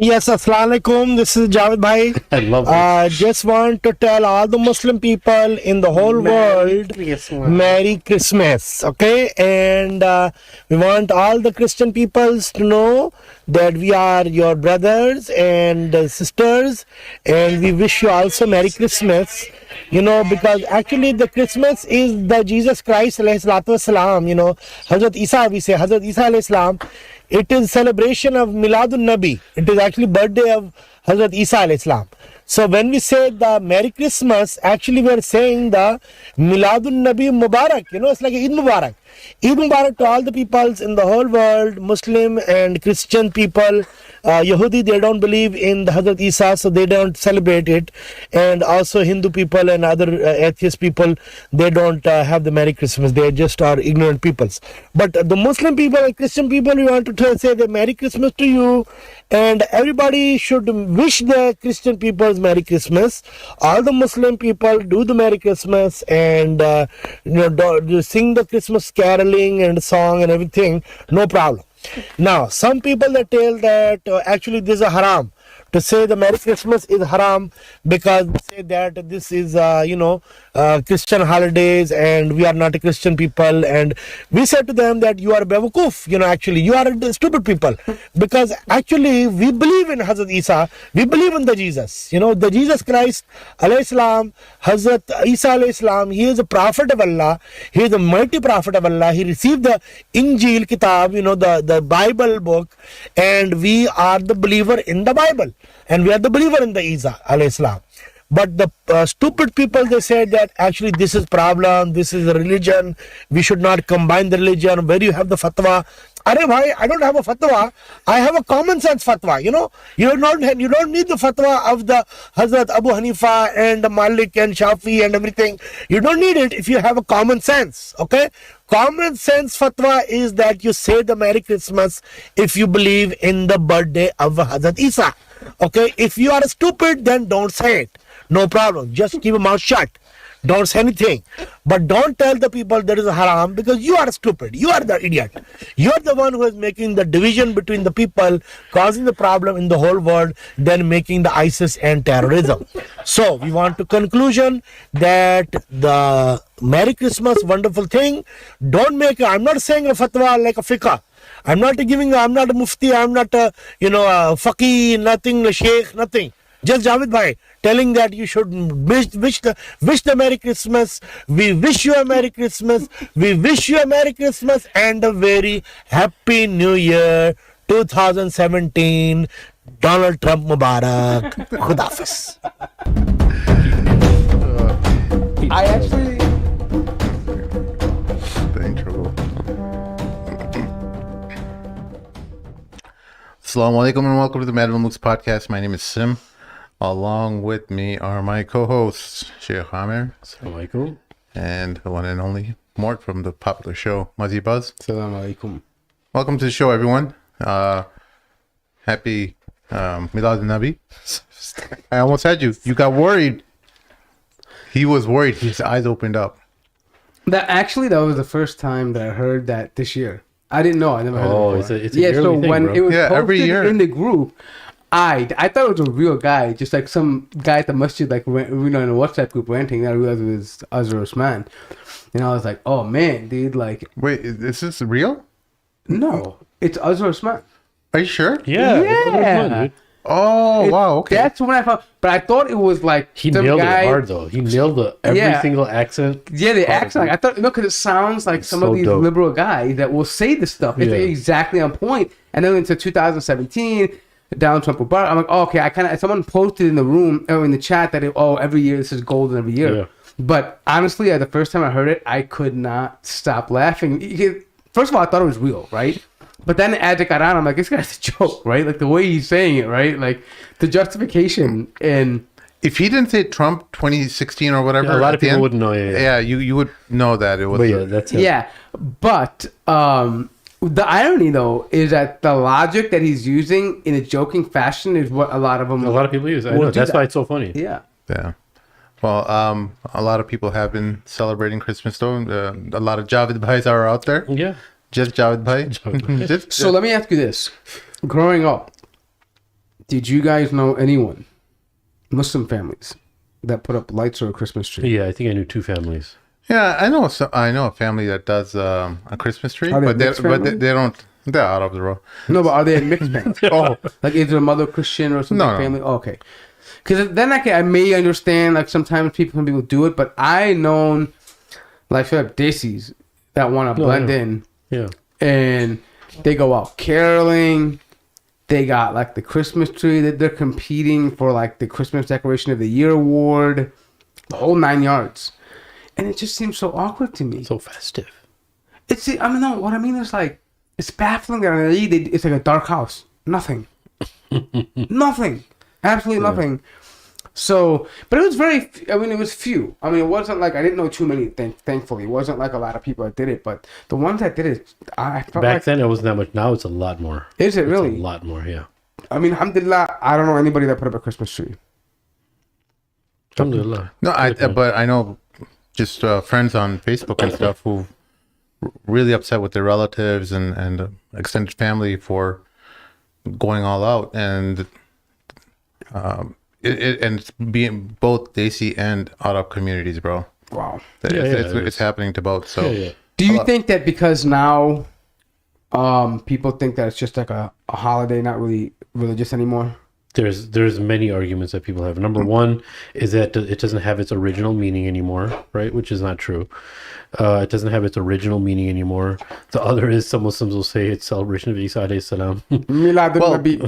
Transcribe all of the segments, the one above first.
Yes, Assalamu alaikum. This is Javed Bhai. I love this. Just want to tell all the Muslim people in the whole world Merry Christmas. Okay, and we want all the Christian peoples to know that we are your brothers and sisters, and we wish you also Merry Christmas. You know, because actually the Christmas is the Jesus Christ alayhi salatu wasalam, you know, Hazrat Isa, we say Hazrat Isa alayhi salam. It is celebration of Miladun Nabi. It is actually birthday of Hazrat Isa alayhi salam. So when we say the Merry Christmas, actually we are saying the Miladun Nabi Mubarak. You know, it's like Eid Mubarak. Eid Mubarak to all the peoples in the whole world, Muslim and Christian people. Yahudi, they don't believe in the Hazrat Isa, so they don't celebrate it. And also Hindu people and other atheist people, they don't have the Merry Christmas. They just are ignorant peoples. But the Muslim people and Christian people, we want to say the Merry Christmas to you. And everybody should wish the Christian peoples Merry Christmas. All the Muslim people do the Merry Christmas and sing the Christmas caroling and song and everything. No problem. Now, some people that tell that actually this is a haram. To say the Merry Christmas is haram because they say that this is, Christian holidays and we are not a Christian people. And we said to them that you are bewakoof, actually, you are stupid people. Because actually we believe in Hazrat Isa, we believe in the Jesus. The Jesus Christ, alayhi salam, Hazrat Isa alayhi salam, he is a prophet of Allah, he is a mighty prophet of Allah. He received the Injil Kitab, the Bible book, and we are the believer in the Bible. And we are the believer in the Isa alayhi salam. But the stupid people, they said that actually this is problem, this is a religion, we should not combine the religion. Where you have the fatwa? Arey bhai, I don't have a fatwa, I have a common sense fatwa. You don't need the fatwa of the Hazrat Abu Hanifa and Malik and Shafi and everything. You don't need it if you have a common sense. Okay, common sense fatwa is that you say the Merry Christmas if you believe in the birthday of Hazrat Isa. Okay, if you are stupid, then don't say it. No problem. Just keep your mouth shut. Don't say anything. But don't tell the people there is a haram because you are stupid. You are the idiot. You are the one who is making the division between the people, causing the problem in the whole world, then making the ISIS and terrorism. So we want to conclusion that the Merry Christmas, wonderful thing. Don't make, I'm not saying a fatwa like a fiqh. I'm not a mufti, I'm not a faqih, nothing, a sheikh, nothing. Just Javed Bhai telling that you should wish the Merry Christmas. We wish you a Merry Christmas. We wish you a Merry Christmas and a very Happy New Year 2017. Donald Trump Mubarak. Khud Hafiz. I actually... Assalamu alaikum and welcome to the Madam Mooks podcast. My name is Sim. Along with me are my co-hosts, Shaykh Amir. Assalamu alaikum. And the one and only Mort from the popular show, Muzzy Buzz. Assalamu alaikum. Welcome to the show, everyone. Happy Milad Nabi. I almost had you. You got worried. He was worried. His eyes opened up. That was the first time that I heard that this year. I didn't know. I never heard it before. It's a yearly thing, when bro. it was posted every year in the group, I thought it was a real guy, just like some guy at the masjid, like in a WhatsApp group ranting. I realized it was Azhar Usman, and I was like, "Oh man, dude!" Like, wait, is this real? No, it's Azhar Usman. Are you sure? Yeah. Oh, wow. Okay. That's when I found. But I thought it was like He some nailed guy, it hard though. He nailed every single accent. Yeah, the accent. Like, I thought, because it sounds like some of these dope. liberal guys that will say this stuff. It's exactly on point. And then into 2017, down Trump Mubarak, I'm like, oh, okay. Someone posted in the room or in the chat that every year this is golden every year. Yeah. But honestly, the first time I heard it, I could not stop laughing. First of all, I thought it was real, right? But then as it got on, I'm like, this guy's a joke, right? Like the way he's saying it, right? Like the justification and. If he didn't say Trump 2016 or whatever, Yeah, a lot of people wouldn't know. Yeah, you would know that it was. But yeah, that's it. Yeah, but the irony though is that the logic that he's using in a joking fashion is what a lot of people use. I know. That's why it's so funny. Yeah. Yeah. Well, a lot of people have been celebrating Christmas though. A lot of Javed Bhais are out there. Yeah. Just Javed Bhai. So let me ask you this: growing up, Did you guys know anyone, Muslim families, that put up lights or a Christmas tree? Yeah, I think I knew 2 families. Yeah, I know. I know a family that does a Christmas tree, Are they but mixed family? they don't. They're out of the row. No, but are they a mixed family? Oh, like is their mother Christian or something? No. Family? Oh, okay. Because then I may understand, like sometimes some people do it, but I known like Daisies that want to blend in. Yeah. And they go out caroling. They got like the Christmas tree that they're competing for, like the Christmas Decoration of the Year award, the whole 9 yards. And it just seems so awkward to me. So festive. I mean, no, what I mean is like, it's baffling that it's like a dark house. Nothing. Nothing. Absolutely nothing. So, but it was it was few. I mean, it wasn't like, I didn't know too many, thankfully. It wasn't like a lot of people that did it, but the ones that did it, I felt Back then, it wasn't that much. Now it's a lot more. Is it really? It's a lot more, yeah. I mean, alhamdulillah, I don't know anybody that put up a Christmas tree. Alhamdulillah. No, but I know just friends on Facebook and stuff who really upset with their relatives and extended family for going all out, and it's being both Desi and Arab communities, bro. Wow. It's happening to both. So, Do you think that because now people think that it's just like a holiday, not really religious anymore? There's many arguments that people have. Number one is that it doesn't have its original meaning anymore, right? Which is not true. It doesn't have its original meaning anymore. The other is some Muslims will say it's celebration of Isa alayhi salam.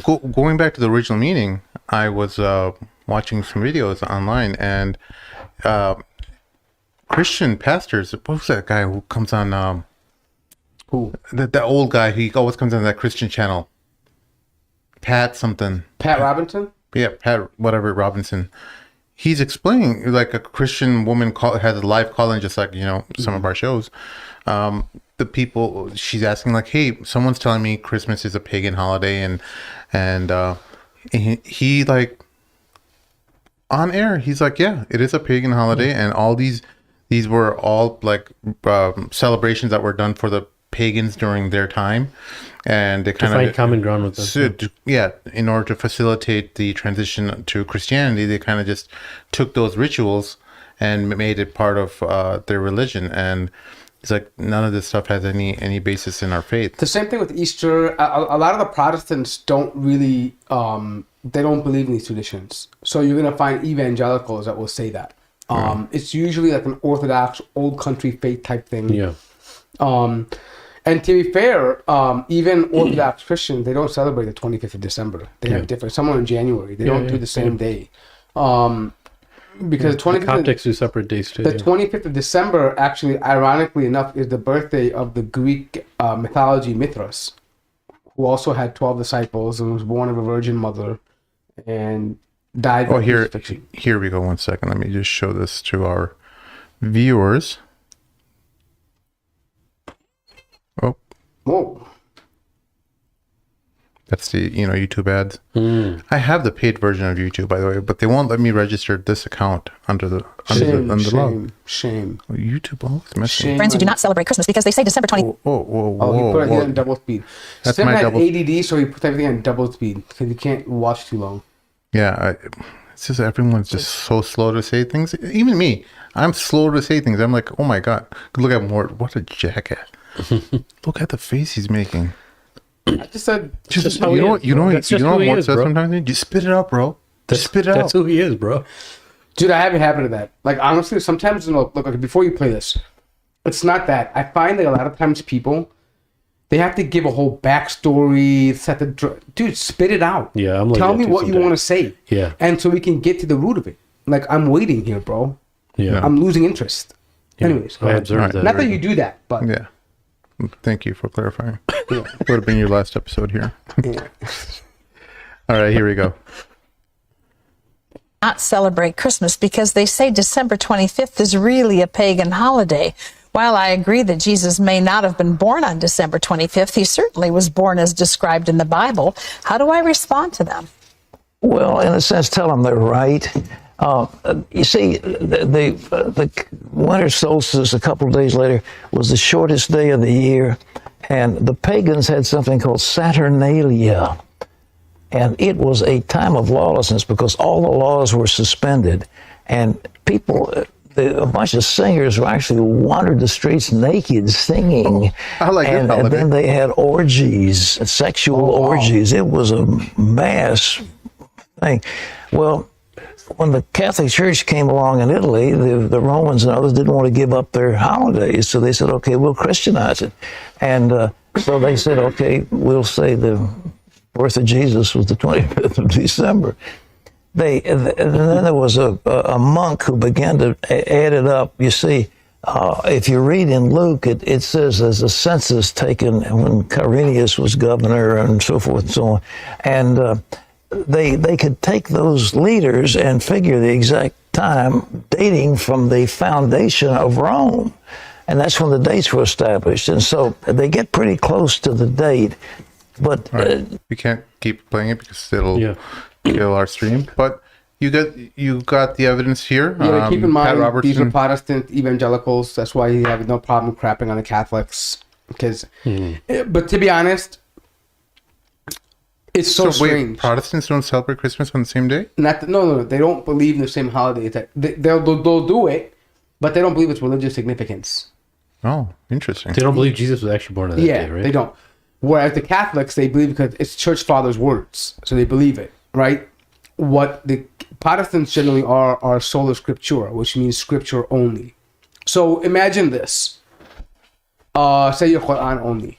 well, going back to the original meaning, I was watching some videos online, and Christian pastors. What was that guy who comes on? Who? That old guy. He always comes on that Christian channel. Pat something. Pat Robinson? Yeah, Pat whatever Robinson. He's explaining, like, a Christian woman has a live call-in, just like, some of our shows. The people, she's asking, like, hey, someone's telling me Christmas is a pagan holiday, and he like, on air, he's like, yeah, it is a pagan holiday, and all these were all like celebrations that were done for the pagans during their time, and they kind of find common ground with them. So, yeah, in order to facilitate the transition to Christianity, they kind of just took those rituals and made it part of their religion. And it's like, none of this stuff has any basis in our faith. The same thing with Easter. A lot of the Protestants don't really they don't believe in these traditions. So you're gonna find evangelicals that will say that. It's usually like an Orthodox, old country faith type thing. Yeah. And to be fair, even Orthodox Christians, they don't celebrate the 25th of December. They have different. Someone in January, they don't do the same day. Because the 25th, Coptics do separate days too. the 25th of December, actually, ironically enough, is the birthday of the Greek mythology Mithras, who also had 12 disciples and was born of a virgin mother and died by crucifixion. Here we go. 1 second. Let me just show this to our viewers. Oh, Whoa. that's the YouTube ads. I have the paid version of YouTube, by the way, but they won't let me register this account under the law. Shame. Well, YouTube always messing. Shame. Friends who do not celebrate Christmas because they say December 20th. Oh, he put it on double speed. That's Sim my had double- ADD, so he put everything on double speed because he can't watch too long. Yeah, it's just everyone's just so slow to say things. Even me, I'm slow to say things. I'm like, oh my god, look at Mort. What a jackass! Look at the face he's making. I just said, Just how he is, bro. That's just what who he Mort is, says bro. sometimes. Just spit it out, bro. Just spit it out. That's who he is, bro. dude, I have a habit of that. Like, honestly, sometimes, look, before you play this, it's not that. I find that a lot of times people, they have to give a whole backstory, dude, spit it out. Yeah, I'm like Tell that me too what you sometimes. want to say. Yeah. And so we can get to the root of it. Like, I'm waiting here, bro. Yeah. I'm losing interest. Yeah. Anyways, go I ahead. observed that. Not that you do that, but Yeah. Thank you for clarifying. Would have been your last episode here. yeah. All right, here we go. Not celebrate Christmas because they say December 25th is really a pagan holiday. While I agree that Jesus may not have been born on December 25th, he certainly was born as described in the Bible. How do I respond to them? Well, in a sense, tell them they're right. You see, the winter solstice a couple of days later was the shortest day of the year, and the pagans had something called Saturnalia. And it was a time of lawlessness because all the laws were suspended, and people, a bunch of singers actually wandered the streets naked singing. I like it, and then they had orgies, sexual orgies. It was a mass thing. Well, when the Catholic Church came along in Italy, the Romans and others didn't want to give up their holidays, so they said, okay, we'll Christianize it. And so they said, okay, we'll say the birth of Jesus was the 25th of December. And then there was a monk who began to add it up. You see, if you read in Luke, it says there's a census taken when Quirinius was governor and so forth and so on. And they could take those leaders and figure the exact time dating from the foundation of Rome. And that's when the dates were established. And so they get pretty close to the date. But we can't keep playing it because it'll kill our stream. But you got the evidence here. Yeah, keep in mind, these are Robertson. Protestant evangelicals. That's why you have no problem crapping on the Catholics. Because, but to be honest, it's so strange. Wait, Protestants don't celebrate Christmas on the same day? No, they don't believe in the same holiday. They'll do it, but they don't believe it's religious significance. Oh, interesting. They don't believe Jesus was actually born on that day, right? They don't. Whereas the Catholics, they believe because it's church fathers' words, so they believe it, right? What the Protestants generally are sola scriptura, which means scripture only. So imagine this: say your Quran only,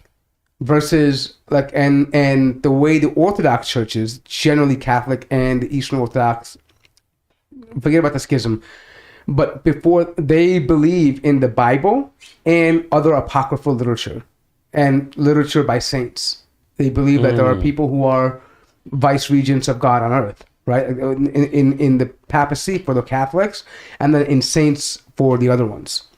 versus like and the way the Orthodox churches, generally Catholic and the Eastern Orthodox, forget about the schism, but before they believe in the Bible and other apocryphal literature. And literature by saints. They believe that there are people who are vice regents of God on earth, right? In the papacy for the Catholics, and then in saints for the other ones.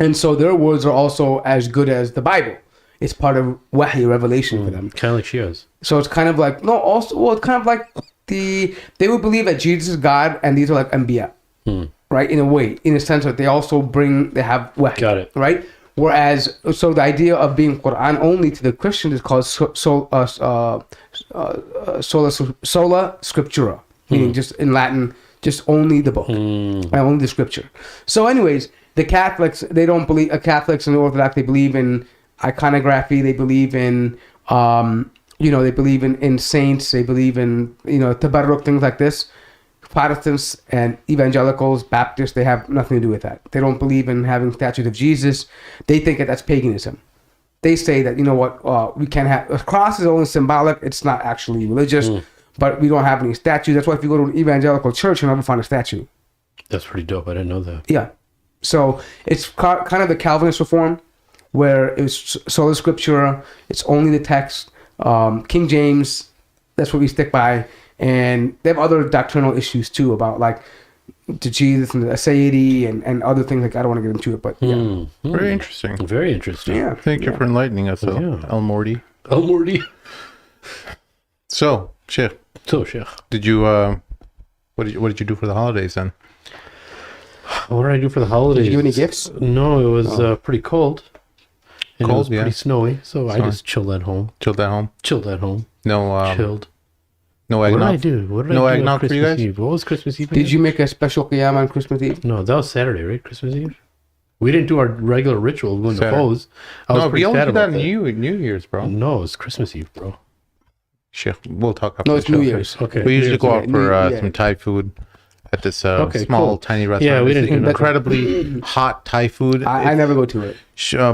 And so their words are also as good as the Bible. It's part of wahy, revelation for them. Kind of like Shias. So it's kind of like, it's kind of like they would believe that Jesus is God and these are like Anbiya, right? In a way, in a sense that they also they have wahy. Got it. Right? Whereas, so the idea of being Quran only to the Christian is called sola scriptura, meaning just in Latin, just only the book, only the scripture. So, anyways, the Catholics, they don't believe. Catholics and the Orthodox, they believe in iconography. They believe in, they believe in saints. They believe in, tabarruk, things like this. Protestants and evangelicals, Baptists, they have nothing to do with that. They don't believe in having statues of Jesus. They think that that's paganism. They say that, we can't have, a cross is only symbolic. It's not actually religious, but we don't have any statues. That's why if you go to an evangelical church, you'll never find a statue. That's pretty dope. I didn't know that. Yeah. So it's kind of the Calvinist reform where it's sola scriptura. It's only the text. King James, that's what we stick by. And they have other doctrinal issues too about like to Jesus and the aseity and other things. Like I don't want to get into it, but yeah, Very interesting. Very interesting. yeah. Thank you for enlightening us, El Morty. El Morty. So, Sheikh, So, Sheikh. did you what did you do for the holidays then? What did I do for the holidays? Did you give any gifts? No, it was pretty cold. And it Cold, was pretty yeah. snowy, so I just chilled at home. Chilled at home? Chilled at home. No Chilled. no What eggnog. did I do? What did No I do on eggnog for you Christmas guys? Eve? What was Christmas Eve? Did again? you make a special qiyam on Christmas Eve? No, that was Saturday, right? Christmas Eve. We didn't do our regular ritual of going to Saturday. pose. I was No, pretty we only sad did that about that. New Year's, bro. No, it's Christmas Eve, bro. Sheikh, we'll talk after No, the it's show. New Year's. Okay. We usually go out for Yeah. some Thai food at this Okay, small, cool. tiny restaurant. Yeah, we It's didn't do that. incredibly hot Thai food. I never go to it.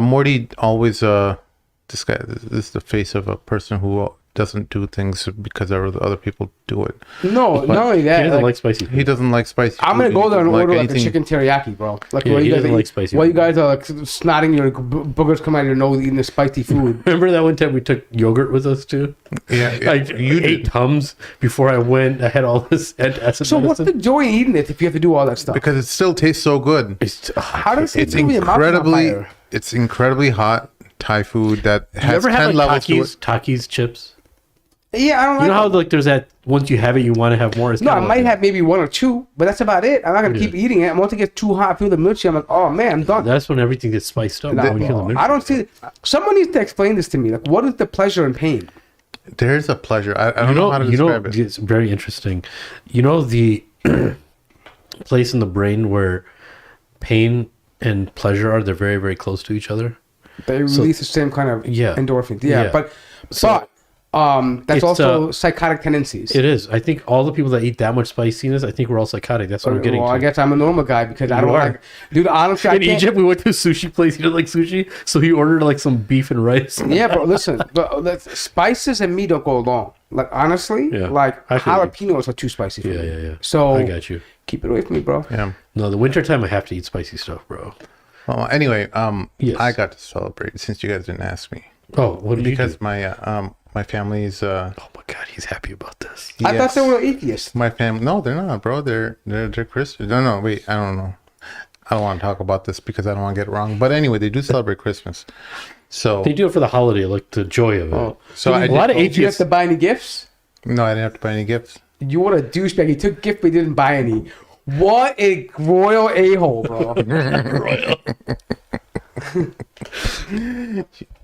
Morty always this is the face of a person who doesn't do things because other people do it. No, not only He that. doesn't like, like spicy food. He doesn't like spicy. I'm gonna food. go there and He doesn't order like anything- a chicken teriyaki, bro. Like Yeah, while he you guys doesn't are, like spicy while you food. guys are like snotting your boogers come out of your nose eating the spicy food. Remember that one time we took yogurt with us too? Yeah, I you ate did. Tums before I went. I had all this acid So what's the medicine. joy in eating it if you have to do all that stuff? Because it still tastes so good. How does it It's do your mouth on incredibly, fire? it's incredibly hot Thai food that You has ever 10 had like levels to Takis, it. Takis chips? Yeah, I don't like. You know how it. like there's that once you have it you want to have more. It's No, I kinda might like have maybe one or two, but that's about it. I'm not gonna keep eating it. Once it gets too hot, I feel the milk. I'm like, oh man, I'm done. That's when everything gets spiced up. Nah, when you feel the I don't see. Someone needs to explain this to me. Like, what is the pleasure and pain? There's a pleasure. I don't know how to describe it. It's very interesting. You know the place in the brain where pain and pleasure are, they're very, very close to each other. They release the same kind of endorphins. Yeah, Yeah. but that's It's, also psychotic tendencies. It is. I think all the people that eat that much spiciness, I think we're all psychotic. That's what I'm getting Well, to. I guess I'm a normal guy because I You don't are. like. Dude, honestly, I In can't. Egypt, we went to a sushi place. He didn't like sushi, so he ordered like some beef and rice. Yeah, bro. Listen, spices and me don't go along. Like honestly, Yeah, like I feel you. jalapenos are too spicy for Yeah, me. yeah. So I got you. keep it away from me, bro. Yeah. No, the wintertime, I have to eat spicy stuff, bro. Well, anyway, Yes. I got to celebrate since you guys didn't ask me Oh, what did you because do? my family's Oh my god, he's happy about this. I thought they were atheists. my family. No, they're not, bro. They're Christian. No, wait. I don't know. I don't want to talk about this because I don't want to get it wrong. But anyway, they do celebrate Christmas. So They do it for the holiday, like the joy of it. Oh, So I a lot of did you have atheists. to buy any gifts? no, I didn't have to buy any gifts. You what a douchebag. He took gift, but he didn't buy any. What a royal a-hole, bro.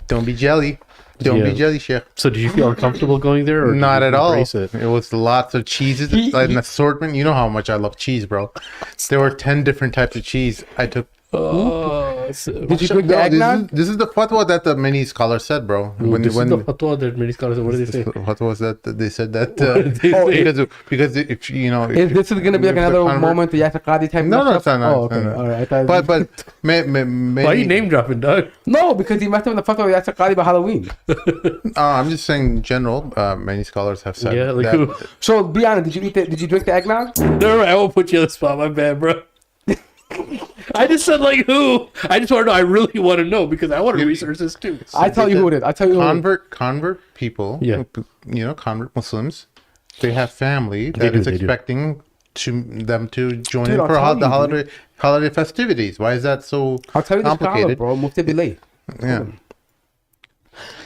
Don't be jelly. Don't be Yeah. jelly, Sheikh. So did you feel uncomfortable going there, or did Not you at all. embrace it? It was lots of cheeses, like an assortment. You know how much I love cheese, bro. There were 10 different types of cheese. I took. Did you drink the No, eggnog? this is the fatwa that the many scholars said, bro. This is the fatwa that many scholars. What did they say? What was that? They said that did they say? because if you know, Is this going to be like if the another convert- moment, the Yataqadi type? No, no, mess it's not. up? No, Oh, it's okay. not. All right. I thought But Why are you name dropping, Doug? no, because he messed up the fatwa of Yataqadi by Halloween. I'm just saying in general. Many scholars have said Yeah, like that. who? So be honest, did you drink the eggnog? Never mind, I won't put you on the spot. My bad, bro. I just said like who? I just want to know. I really want to know because I want to research this too. I tell you who it is. I tell you who it is. Convert people. Yeah. Convert Muslims. They have family They that is do. expecting them to join Dude, in I'll for tell the you, holiday festivities. Why is that so I'll tell you the scholar, complicated? bro. Mufti Bilay. Yeah.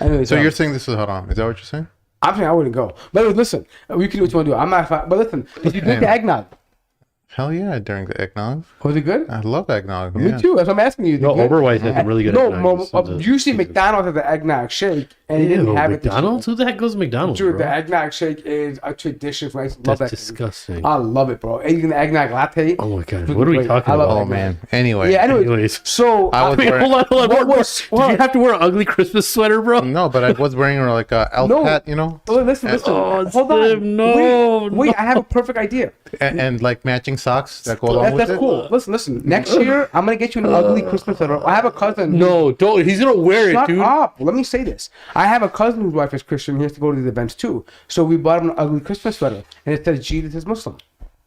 Anyways, So you're saying this is haram? Is that what you're saying? I'm saying I wouldn't go. But listen, we can do what you want to do. I'm not. But listen, did you drink the eggnog? Hell yeah! During the eggnog, Was it good? I love eggnog. Me Yeah. too. That's what I'm asking you. No, Did it good? Oberweis had some really good No, eggnog. usually McDonald's has the eggnog shake, and he didn't Ew, have it. this McDonald's? Who the heck goes to McDonald's, year. Dude, bro? the eggnog shake is a tradition for us. Love That's that. disgusting. I love it, bro. Eating the eggnog latte. Oh my god, what are we Great. talking I love about? Oh eggnog. man. Anyway. Yeah. Anyways, Anyways. so I was Wait, wearing, hold on. What was- Did you what? have to wear an ugly Christmas sweater, bro? no, but I was wearing like a elf No. hat, you know, Oh, listen. Oh, Hold Steve, on. no, Wait, I have a perfect idea. and like matching socks that go along with That's it. cool. Listen. Next year, I'm gonna get you an ugly Christmas sweater. I have a cousin. No, don't. He's gonna wear Shut it, dude. up. Let me say this. I have a cousin whose wife is Christian. He has to go to these events too. So we bought him an ugly Christmas sweater, and it says Jesus is Muslim.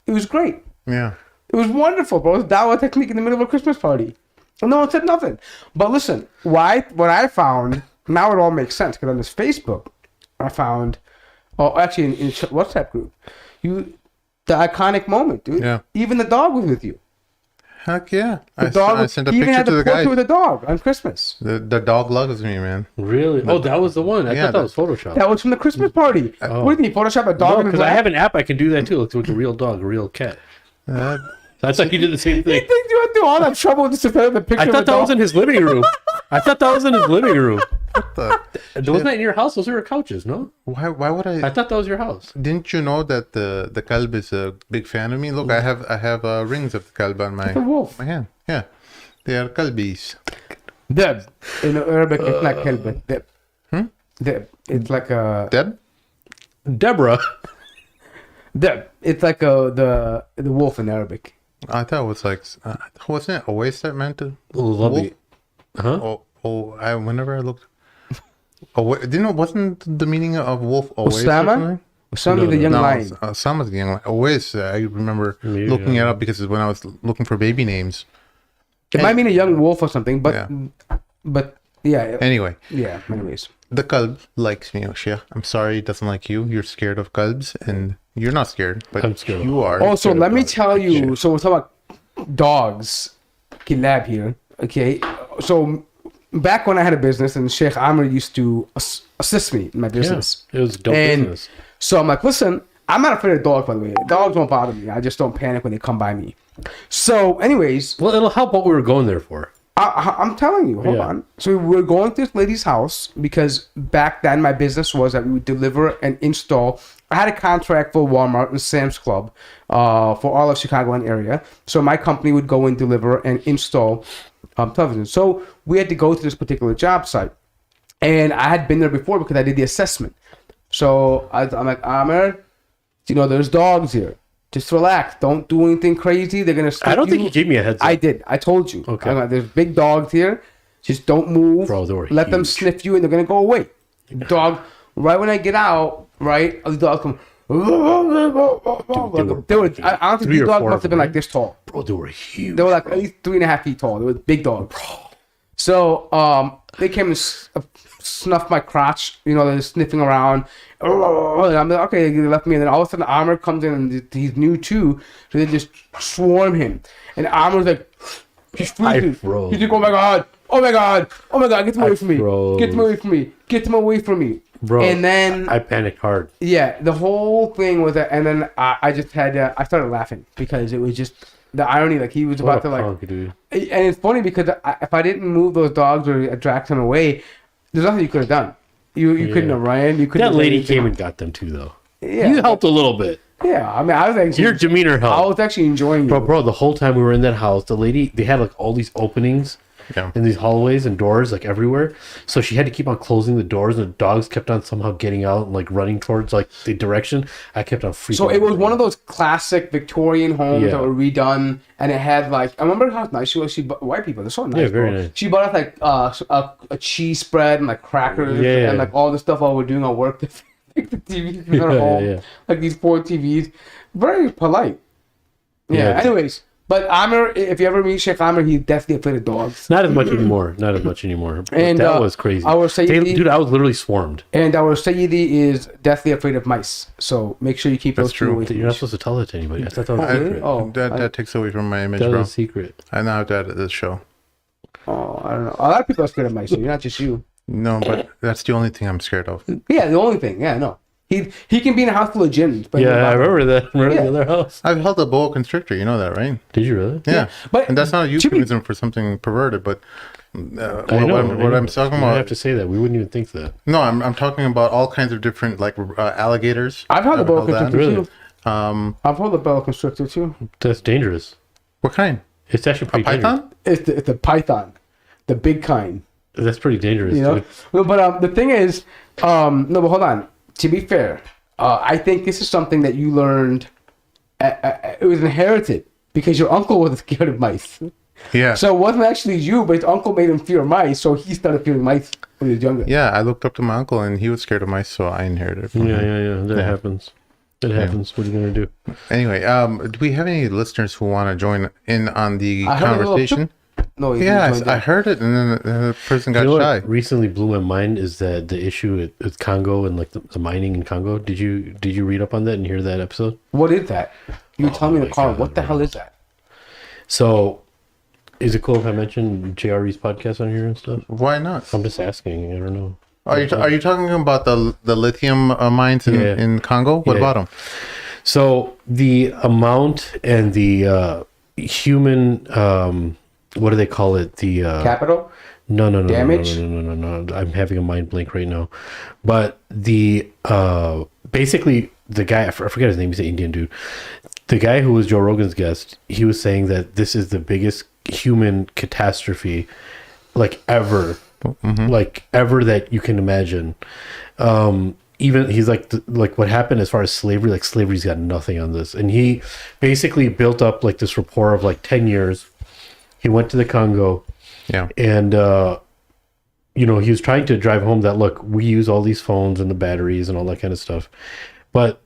It was great. Yeah. It was wonderful, bro. It was dawah technique in the middle of a Christmas party. And no one said nothing. But listen, what I found, now it all makes sense, because on this Facebook, I found, actually in WhatsApp group, the iconic moment, dude. Yeah. Even the dog was with you. Heck yeah. The I dog sent a he even picture had to the the portrait guy. with the dog on Christmas. The dog loves me, man. Really? Oh, that was the one. I Yeah, thought that was Photoshop. That was from the Christmas party. What do you mean, Photoshop a dog No, in his because I lap? have an app I can do that too. Looks like a real dog, a real cat. That's like you did the same You thing. think you went through all that trouble just to put up the picture I of thought the that dog? was in his living room. I thought that was in his living room. The- Wasn't that in your house? Those were your couches, no? why would I thought that was your house. Didn't you know that the kalb is a big fan of me? Look, I have rings of the kalb on my a wolf. my hand. Yeah, they are kalbis. Deb. In Arabic, it's not kelb. Deb. Deb. It's like a... Deb? Deborah. Deb. It's like the wolf in Arabic. I thought it was like wasn't it always that meant to? Lovely. Huh? Whenever I looked. Wasn't the meaning of wolf always? Osama? Osama the young lion. Osama's the young lion. Always. I remember Maybe, looking yeah. it up because when I was looking for baby names. It might mean a young wolf or something, but yeah. Anyway, Anyways. the kalb likes me, Sheikh. I'm sorry it doesn't like you. You're scared of kalbs, and you're not scared, but I'm scared of you are. Also, let me tell you. So we're talking about dogs. Kilab here. Okay. So back when I had a business, and Sheikh Amr used to assist me in my business. It was dope And business. so I'm like, listen, I'm not afraid of dogs, by the way. Dogs won't bother me. I just don't panic when they come by me. So, anyways, Well, it'll help what we were going there for. I'm telling you, hold on. So we were going to this lady's house because back then my business was that we would deliver and install. I had a contract for Walmart and Sam's Club for all of Chicagoland area. So my company would go and deliver and install television. So we had to go to this particular job site. And I had been there before because I did the assessment. So I'm like, Amir, there's dogs here. Just relax. Don't do anything crazy. They're gonna. I don't think you gave me a heads up. I did. I told you. Okay. I'm like, there's big dogs here. Just don't move. Bro, they were Let them huge. sniff you, and they're gonna go away. Dog. Right when I get out, right, the dogs come. They were. I honestly, 3 these or dogs 4 must have been like this tall. Bro, they were huge. They were like at least 3.5 feet tall. They were big dogs. So they came and snuffed my crotch. They're sniffing around. And I'm like, okay, they left me. And then all of a sudden, Amr comes in and he's new too. So they just swarm him. And Amr's like, he's freaking. froze. He's like, oh my God, get them away from me. froze. Get them away from me. Get them away from me. Bro, And then, I panicked hard. yeah, the whole thing was that. And then I just had I started laughing because it was just the irony. Like he was What about a to like. punk, dude. And it's funny because if I didn't move those dogs or attract them away, there's nothing you could have done. You couldn't have ran. You couldn't. That have lady anything. came and got them too, though. Yeah, You helped a little bit. Yeah, I mean, I was actually. Your demeanor I helped. was actually enjoying it. Bro, the whole time we were in that house, the lady, they had like all these openings Yeah. in these hallways and doors like everywhere. So she had to keep on closing the doors, and the dogs kept on somehow getting out and like running towards like the direction. I kept on freaking So it was out. one of those classic Victorian homes Yeah. that were redone, and it had like I remember how nice she was. White people, they're so nice. Yeah, very bro. nice. She bought us like a cheese spread and like crackers Yeah. and like all the stuff while we're doing our work. Like the TVs in our Yeah, home, yeah. like these 4 TVs, very polite. Yeah. Yeah. Anyways, but Amr, if you ever meet Sheikh Amr, he's definitely afraid of dogs. Not as much anymore. Not as much anymore. But And, that was crazy. our Sayyidi- Dude, I was literally swarmed. And our Sayyidi is deathly afraid of mice. So make sure you keep That's those two true. away from You're you. not supposed to tell that to anybody. I thought that was I- a secret. Oh, that takes away from my image, That bro. was a secret. I now have that at this show. Oh, I don't know. A lot of people are scared of mice, so you're not just you. No, but that's the only thing I'm scared of. Yeah, the only thing. Yeah, no. He can be in a house full of gyms. But Yeah, I remember that. Remember Yeah. the other house. I've held a boa constrictor. You know that, right? Did you really? Yeah. but And that's not a to be- euphemism for something perverted, but I know. what I'm talking You about. have to say that. We wouldn't even think that. No, I'm talking about all kinds of different like alligators. I've held a boa held that. constrictor Really? too. I've held a boa constrictor too. That's dangerous. What kind? It's actually A pretty dangerous. python? It's the python, the big kind. That's pretty dangerous. You know. Dude. No, but the thing is, no, but hold on. To be fair, I think this is something that you learned. It was inherited because your uncle was scared of mice. Yeah. So it wasn't actually you, but his uncle made him fear mice, so he started fearing mice when he was younger. Yeah, I looked up to my uncle and he was scared of mice, so I inherited it from Yeah, him. That happens. It happens. What are you gonna do? Anyway, do we have any listeners who want to join in on the I heard a little conversation? No, he Yes, joined I in. heard it, and then the person got You know shy. what recently blew my mind is that the issue with Congo and like the mining in Congo. Did you read up on that and hear that episode? What is that? You were telling me in the my car. God, What the hell is that? So, is it cool if I mention JRE's podcast on here and stuff? Why not? I'm just asking. I don't know. Are you talking about the lithium mines Yeah. in Congo? What Yeah. about them? So the amount and the human, what do they call it? The Capital? no, Damage? no. I'm having a mind blank right now. But the basically the guy, I forget his name. He's an Indian dude. The guy who was Joe Rogan's guest, he was saying that this is the biggest human catastrophe like ever, like ever that you can imagine. Even he's like what happened as far as slavery, like slavery's got nothing on this. And he basically built up like this rapport of like 10 years. He went to the Congo Yeah. and he was trying to drive home that look, we use all these phones and the batteries and all that kind of stuff. But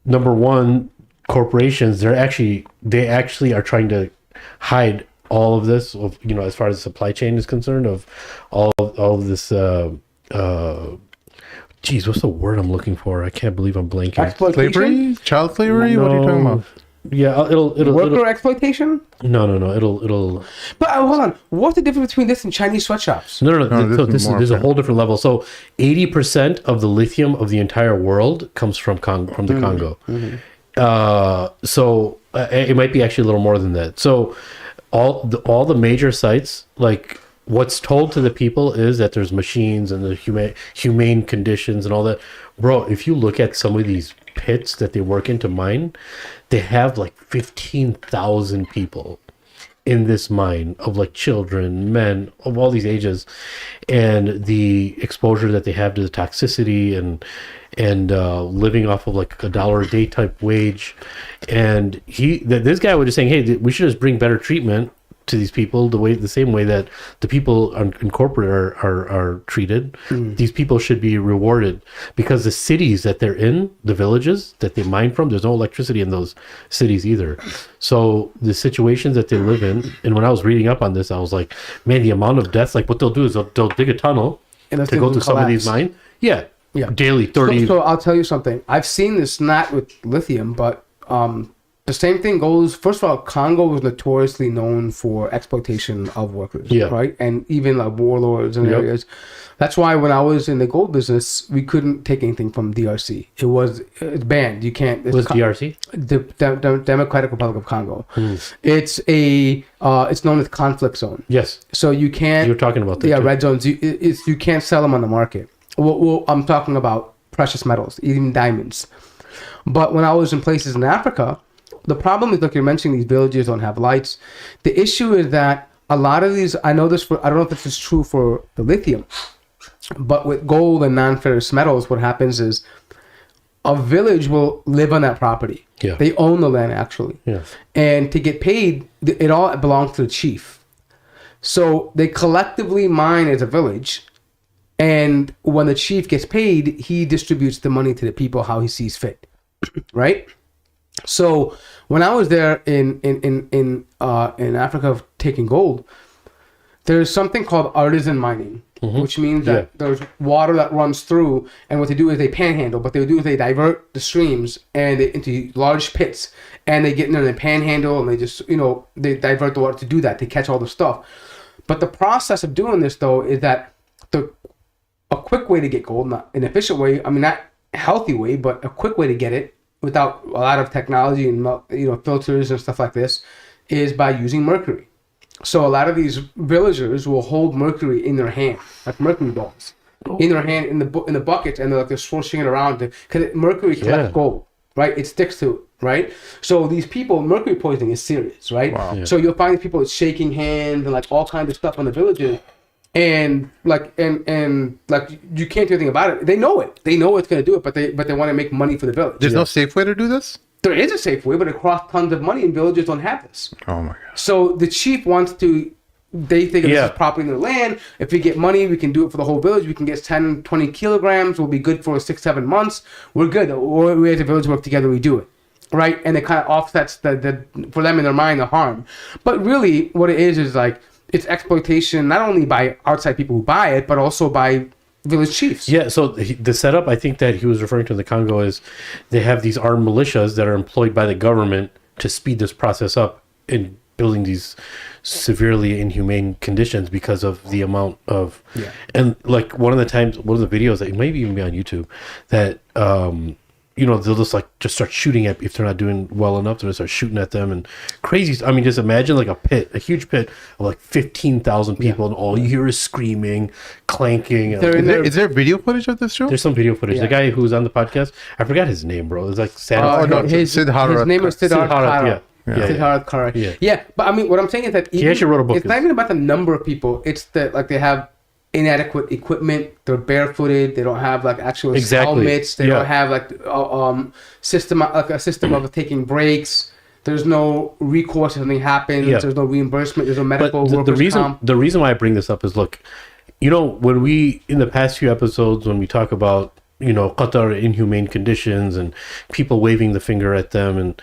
number one, corporations, they actually are trying to hide all of this of, as far as the supply chain is concerned, of all of this geez, what's the word I'm looking for? I can't believe I'm blanking. Exploitation? Slavery? Child slavery? What are you talking about? Yeah, it'll Worker exploitation? no, it'll But hold on. What's the difference between this and Chinese sweatshops? No. this So is this more is a fair. whole different level. So 80% of the lithium of the entire world comes from the Congo. So it might be actually a little more than that. So all the major sites, like what's told to the people is that there's machines and the humane conditions and all that. Bro, if you look at some of these pits that they work in to mine, they have like 15,000 people in this mine of like children, men of all these ages, and the exposure that they have to the toxicity and living off of like $1 a day type wage. And this guy was just saying, hey, we should just bring better treatment to these people the same way that the people in corporate are treated. These people should be rewarded, because the cities that they're in, the villages that they mine from, there's no electricity in those cities either. So the situations that they live in, and when I was reading up on this, I was like, man, the amount of deaths, like what they'll do is they'll dig a tunnel And to go to some of these mines. Yeah. Daily 30. So I'll tell you something. I've seen this not with lithium, but the same thing goes. First of all, Congo was notoriously known for exploitation of workers, right? And even like warlords and areas. That's why when I was in the gold business, we couldn't take anything from DRC. It's banned. You can't. What's DRC? The Democratic Republic of Congo. It's known as conflict zone. Yes. So you can't. You were talking about that. Yeah, too. red zones. You can't sell them on the market. Well, I'm talking about precious metals, even diamonds. But when I was in places in Africa, the problem is, like you're mentioning, these villages don't have lights. The issue is that a lot of these, I don't know if this is true for the lithium, but with gold and non-ferrous metals, what happens is a village will live on that property. Yeah. They own the land, actually. Yeah. And to get paid, it all belongs to the chief. So they collectively mine as a village. And when the chief gets paid, he distributes the money to the people how he sees fit, right? So when I was there in Africa taking gold, there's something called artisan mining, which means that there's water that runs through, and what they do is they panhandle. What they do is they divert the streams into large pits, and they get in there and they panhandle, and they just they divert the water to do that, to catch all the stuff. But the process of doing this though is that a quick way to get gold, not an efficient way, I mean not a healthy way, but a quick way to get it without a lot of technology and filters and stuff like this, is by using mercury. So a lot of these villagers will hold mercury in their hand, like mercury balls, in their hand in the buckets, and they're swishing it around because mercury collects gold, right? It sticks to it, right? So these people, mercury poisoning is serious, right? Wow. Yeah. So you'll find people shaking hands and like all kinds of stuff on the villages. And like you can't do anything about it. They know it. They know it's going to do it, but they want to make money for the village. There's no safe way to do this? There is a safe way, but it costs tons of money, and villages don't have this. Oh my god. So the chief wants to. They think this is property in their land. If we get money, we can do it for the whole village. We can get 10, 20 kilograms. We'll be good for 6-7 months. We're good. Or we as a village work together, we do it. Right? And it kind of offsets the for them in their mind the harm. But really, what it is like, it's exploitation not only by outside people who buy it, but also by village chiefs. Yeah, so the setup I think that he was referring to in the Congo is they have these armed militias that are employed by the government to speed this process up in building these severely inhumane conditions because of the amount of... Yeah. And like one of the videos that maybe even be on YouTube that... they'll just start shooting at, if they're not doing well enough, they'll start shooting at them and crazy. I mean, just imagine like a huge pit of like 15,000 people, and all you hear is screaming, clanking. Is there video footage of this show? There's some video footage. The guy who was on the podcast, I forgot his name, bro. It's like his name is Siddharth Kara. Siddharth Kara. Yeah, but I mean, what I'm saying is that he actually wrote a book. It's not even about the number of people. It's that like they have inadequate equipment. They're barefooted. They don't have like actual helmets. They don't have like a system of taking breaks. There's no recourse if something happens. There's no reimbursement. There's no medical. But the reason why I bring this up is, look, when we in the past few episodes when we talk about Qatar inhumane conditions and people waving the finger at them,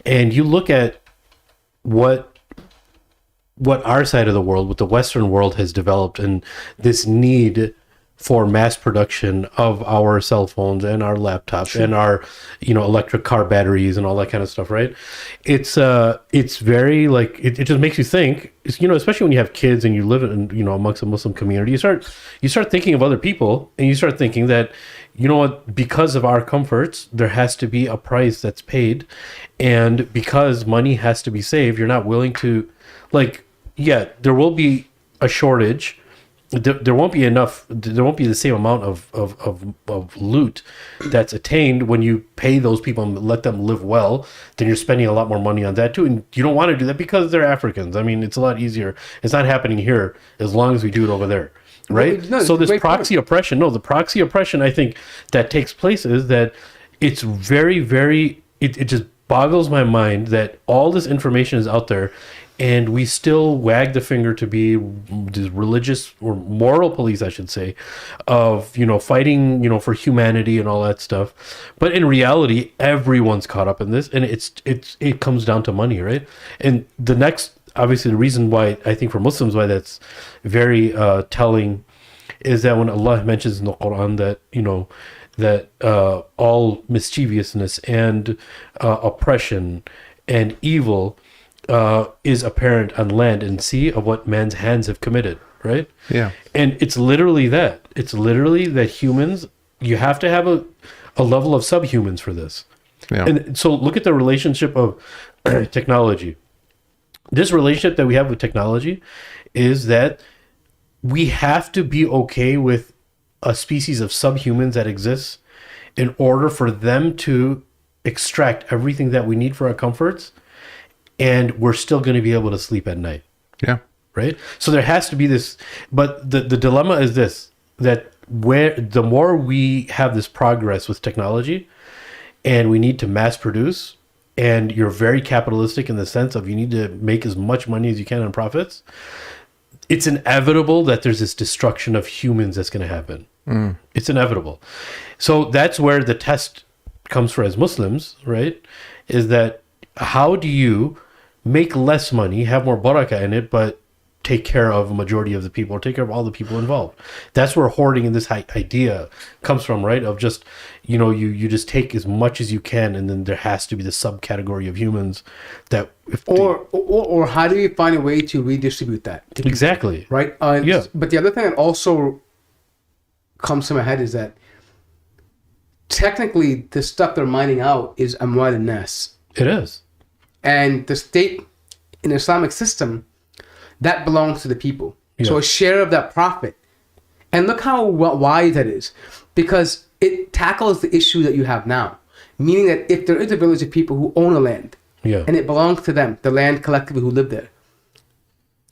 and you look at what our side of the world, what the Western world has developed, and this need for mass production of our cell phones and our laptops and our, electric car batteries and all that kind of stuff, right? It's very like it just makes you think. It's, especially when you have kids and you live in amongst a Muslim community, you start thinking of other people, and you start thinking that, what, because of our comforts, there has to be a price that's paid, and because money has to be saved, you're not willing to, like, yeah, there will be a shortage. There won't be enough. There won't be the same amount of loot that's attained when you pay those people and let them live well. Then you're spending a lot more money on that too, and you don't want to do that because they're Africans. I mean, it's a lot easier. It's not happening here as long as we do it over there, right? No, so this great proxy oppression. No, the proxy oppression I think that takes place is that it's very, very. It just boggles my mind that all this information is out there. And we still wag the finger to be the religious or moral police, I should say, of, fighting, for humanity and all that stuff. But in reality, everyone's caught up in this, and it comes down to money, right? And the next, obviously, the reason why I think for Muslims why that's very telling is that when Allah mentions in the Quran that, that all mischievousness and oppression and evil is apparent on land and sea of what man's hands have committed, right? Yeah. And it's literally that. It's literally that humans, you have to have a level of subhumans for this. Yeah. And so look at the relationship of technology. This relationship that we have with technology is that we have to be okay with a species of subhumans that exists in order for them to extract everything that we need for our comforts, and we're still going to be able to sleep at night. Yeah. Right? So there has to be this, but the dilemma is this, that where the more we have this progress with technology and we need to mass produce, and you're very capitalistic in the sense of you need to make as much money as you can on profits, it's inevitable that there's this destruction of humans that's going to happen. It's inevitable. So that's where the test comes for as Muslims, right? Is that how do you make less money, have more barakah in it, but take care of a majority of the people, or take care of all the people involved? That's where hoarding and this idea comes from, right? Of just, you just take as much as you can, and then there has to be the subcategory of humans that... Or how do you find a way to redistribute that? Exactly. Right? Yeah. But the other thing that also comes to my head is that technically the stuff they're mining out is amwal an-nas. It is. And the state in the Islamic system, that belongs to the people. Yeah. So a share of that profit. And look how wise that is. Because it tackles the issue that you have now. Meaning that if there is a village of people who own a land, and it belongs to them, the land collectively who live there,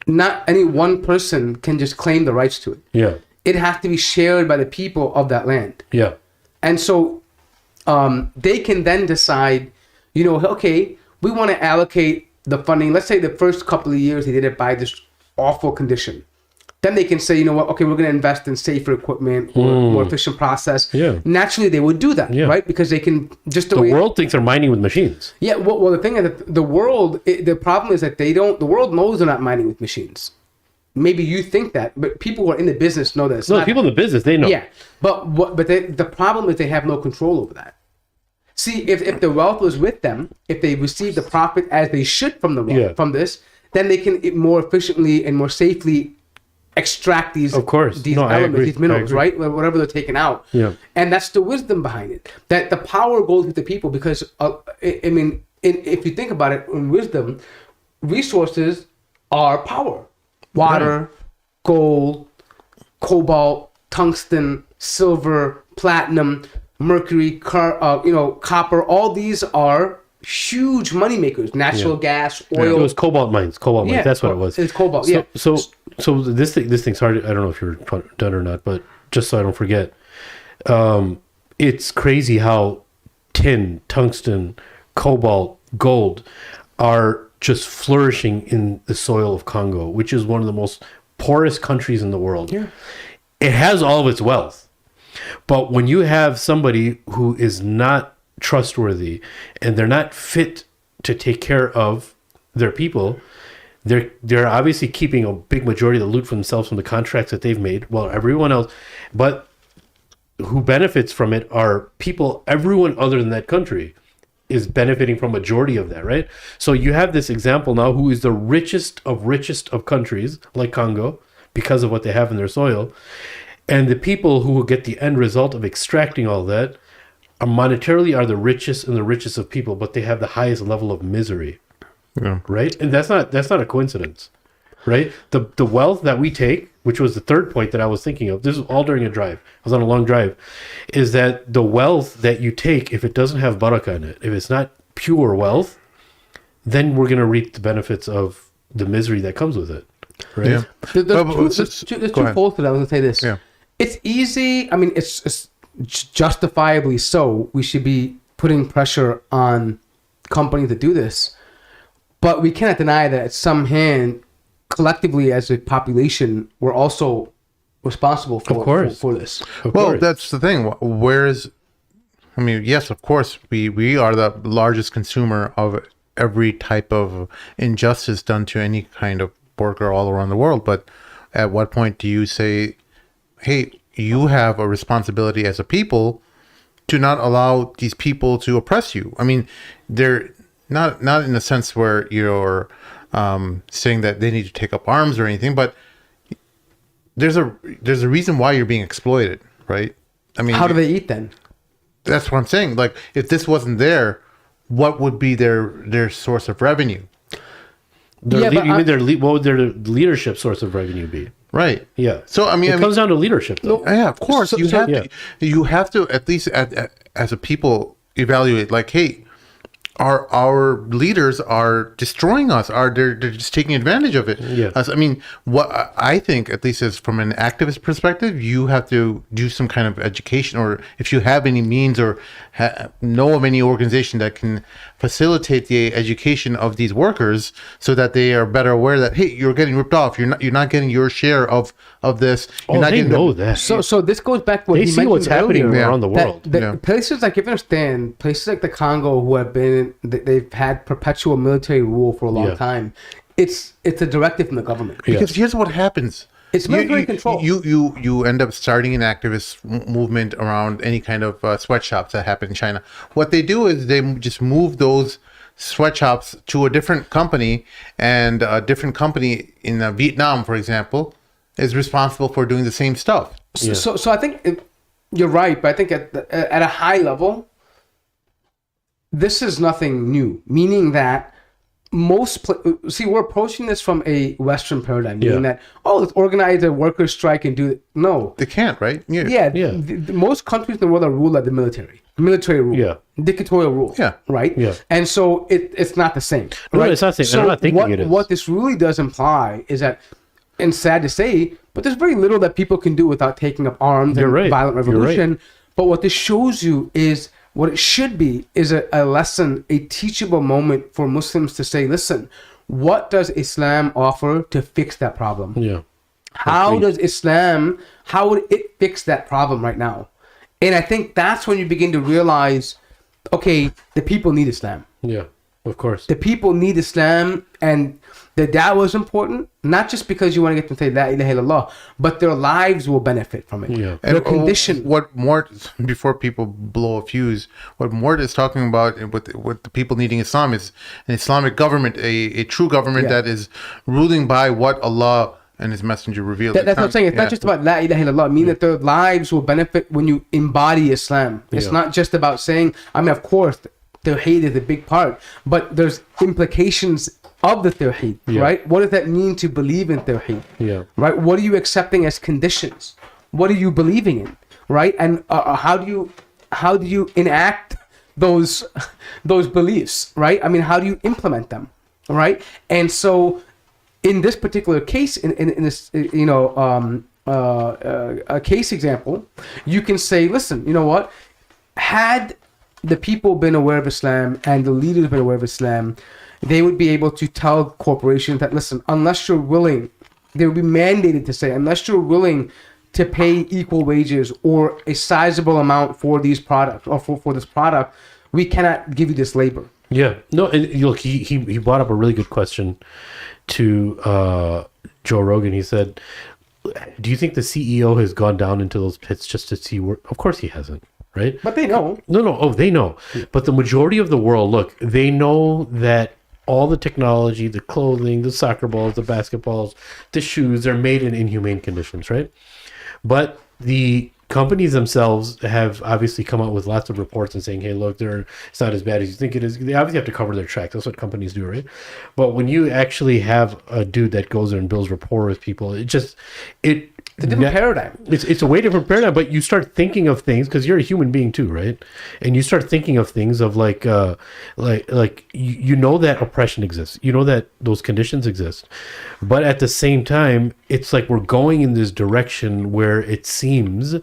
not any one person can just claim the rights to it. Yeah. It has to be shared by the people of that land. Yeah. And so they can then decide, okay, we want to allocate the funding. Let's say the first couple of years they did it by this awful condition. Then they can say, you know what, okay, we're going to invest in safer equipment or more efficient process. Yeah. Naturally, they would do that, right? Because they can just... The world thinks they're mining with machines. Yeah, well, the thing is that the world, the problem is that the world knows they're not mining with machines. Maybe you think that, but people who are in the business know that it's not. People in the business, they know. Yeah, but the problem is they have no control over that. See, if the wealth was with them, if they receive the profit as they should from the wealth, from this, then they can more efficiently and more safely extract these elements, these minerals, right? Whatever they're taking out. Yeah. And that's the wisdom behind it. That the power goes with the people because, if you think about it, in wisdom, resources are power. Water, gold, cobalt, tungsten, silver, platinum, mercury, copper. All these are huge money makers. Natural gas, oil. It was cobalt mines. Yeah, that's what it was. It's cobalt. So this thing's hard. I don't know if you're done or not, but just so I don't forget, it's crazy how tin, tungsten, cobalt, gold are just flourishing in the soil of Congo, which is one of the most poorest countries in the world. Yeah. It has all of its wealth. But when you have somebody who is not trustworthy and they're not fit to take care of their people, they're obviously keeping a big majority of the loot for themselves from the contracts that they've made. Well, everyone else, but who benefits from it are people. Everyone other than that country is benefiting from majority of that, right? So you have this example now, who is the richest of countries like Congo because of what they have in their soil, and the people who will get the end result of extracting all that are monetarily the richest and the richest of people, but they have the highest level of misery. Yeah. Right? And that's not a coincidence. Right? The wealth that we take, which was the third point that I was thinking of, this is all during a drive. I was on a long drive, is that the wealth that you take, if it doesn't have barakah in it, if it's not pure wealth, then we're going to reap the benefits of the misery that comes with it. Right? Yeah. There's two folds to that. I was going to say this. Yeah. It's easy. I mean, it's justifiably so. We should be putting pressure on companies to do this. But we cannot deny that at some hand, collectively as a population, we're also responsible for this. Well, that's the thing. Yes, of course, we are the largest consumer of every type of injustice done to any kind of worker all around the world. But at what point do you say, hey, you have a responsibility as a people to not allow these people to oppress you? I mean, they're not in a sense where you're saying that they need to take up arms or anything, but there's a reason why you're being exploited, right? I mean, how do they eat then? That's what I'm saying. Like, if this wasn't there, what would be their source of revenue? What would their leadership source of revenue be? Right. Yeah. So it comes down to leadership, though. Yeah, of course. You have to at least as a people evaluate. Like, hey, our leaders are destroying us. They're just taking advantage of it. Yeah. I mean, what I think, at least is from an activist perspective, you have to do some kind of education, or if you have any means or know of any organization that can facilitate the education of these workers, so that they are better aware that, hey, you're getting ripped off. You're not getting your share of this. You're not they getting know that. So this goes back to what They he see what's mentioned happening earlier, around the world. Places like, if you understand, places like the Congo, who have been, they've had perpetual military rule for a long time. It's a directive from the government. Because here's what happens. It's military control. You end up starting an activist movement around any kind of sweatshops that happen in China. What they do is they just move those sweatshops to a different company, and a different company in Vietnam, for example, is responsible for doing the same stuff. So I think you're right, but I think at a high level, this is nothing new. Meaning that we're approaching this from a Western paradigm, meaning that, let's organize a workers' strike and do it. No, they can't, right? Most countries in the world are ruled by the military rule, dictatorial rule, right? And so it's not the same. No, right? it's not the same. I'm not thinking it is. What this really does imply is that, and sad to say, but there's very little that people can do without taking up arms and violent revolution. But what this shows you is, what it should be is a lesson, a teachable moment for Muslims to say, listen, what does Islam offer to fix that problem? Yeah. How would it fix that problem right now? And I think that's when you begin to realize, okay, the people need Islam. Yeah, of course. The people need Islam, and the da'wah is important, not just because you want to get them to say La ilaha illallah, but their lives will benefit from it. Yeah. Their condition. What Mort, before people blow a fuse, what Mort is talking about with the people needing Islam is an Islamic government, a true government that is ruling by what Allah and His Messenger revealed. That's what I'm saying. It's not just about La ilaha illallah, meaning that their lives will benefit when you embody Islam. It's not just about saying, of course, Tawheed is a big part, but there's implications of the Tawheed, right? What does that mean to believe in Tawheed? Yeah. Right? What are you accepting as conditions? What are you believing in? Right? And how do you enact those beliefs? Right? I mean, how do you implement them? Right? And so, in this particular case, in this a case example, you can say, listen, you know what? Had the people been aware of Islam and the leaders been aware of Islam, they would be able to tell corporations that, listen, unless you're willing, they would be mandated to say, unless you're willing to pay equal wages or a sizable amount for these products or for this product, we cannot give you this labor. Yeah. No, and look, he brought up a really good question to Joe Rogan. He said, do you think the CEO has gone down into those pits just to see where? Of course he hasn't, right? But they know. No. Oh, they know. But the majority of the world, look, they know that all the technology, the clothing, the soccer balls, the basketballs, the shoes, they're made in inhumane conditions, right? But the companies themselves have obviously come out with lots of reports and saying, hey, look, it's not as bad as you think it is. They obviously have to cover their tracks. That's what companies do, right? But when you actually have a dude that goes there and builds rapport with people, it's a different paradigm. It's a way different paradigm, but you start thinking of things because you're a human being too, right? And you start thinking of things of like you know that oppression exists, you know that those conditions exist, but at the same time, it's like we're going in this direction where it seems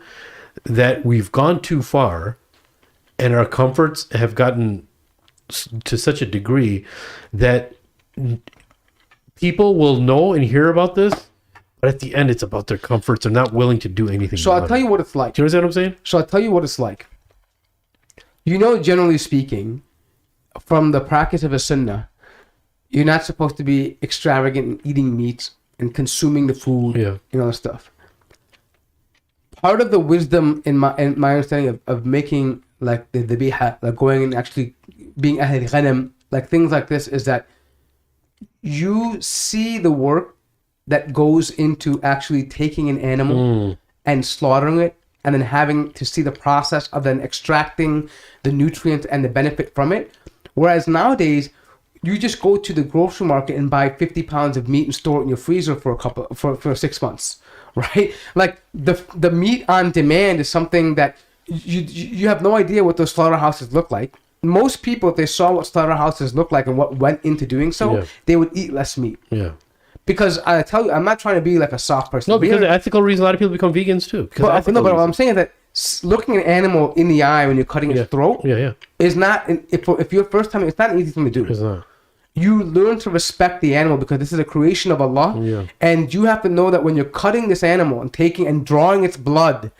that we've gone too far, and our comforts have gotten to such a degree that people will know and hear about this. But at the end, it's about their comforts. They're not willing to do anything. So I'll tell you what it's like. Do you understand what I'm saying? So I'll tell you what it's like. You know, generally speaking, from the practice of a sunnah, you're not supposed to be extravagant in eating meat and consuming the food and all that stuff. Part of the wisdom in my understanding of making like the biha, like going and actually being ahl ghanam, like things like this, is that you see the work that goes into actually taking an animal and slaughtering it, and then having to see the process of then extracting the nutrients and the benefit from it. Whereas nowadays, you just go to the grocery market and buy 50 pounds of meat and store it in your freezer for 6 months, right? Like the meat on demand is something that you have no idea what those slaughterhouses look like. Most people, if they saw what slaughterhouses look like and what went into doing so, they would eat less meat. Yeah. Because I tell you, I'm not trying to be like a soft person. No, because the ethical reason a lot of people become vegans too. But what I'm saying is that looking an animal in the eye when you're cutting its throat is not, if you're first time, it's not an easy thing to do. It's not. You learn to respect the animal because this is a creation of Allah. And you have to know that when you're cutting this animal and taking and drawing its blood,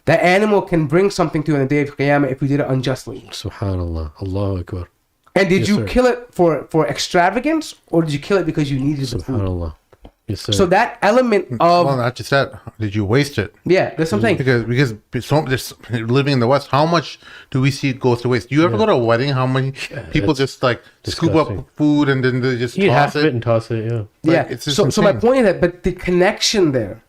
that animal can bring something to you on the day of Qiyamah if you did it unjustly. Subhanallah. Allahu Akbar. And did you kill it for extravagance, or did you kill it because you needed the food? Subhanallah. Yes, sir. So that element of... Well, not just that. Did you waste it? Yeah, that's what I'm saying. Because living in the West, how much do we see it goes to waste? Do you ever go to a wedding? How many people just like scoop up food and then they just eat toss half it? of it and toss it, It's so my point is that, but the connection there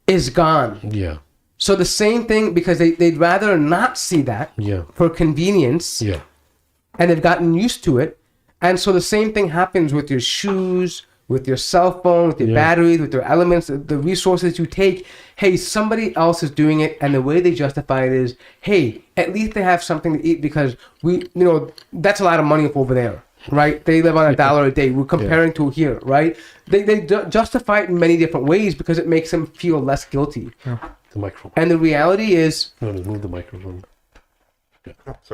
is gone. Yeah. So the same thing, because they'd rather not see that for convenience. Yeah. And they've gotten used to it. And so the same thing happens with your shoes, with your cell phone, with your batteries, with your elements, the resources you take. Hey, somebody else is doing it, and the way they justify it is, hey, at least they have something to eat because that's a lot of money over there, right? They live on $1 a day. We're comparing to here, right? They justify it in many different ways because it makes them feel less guilty. Yeah. The microphone. And the reality is... No, move the microphone.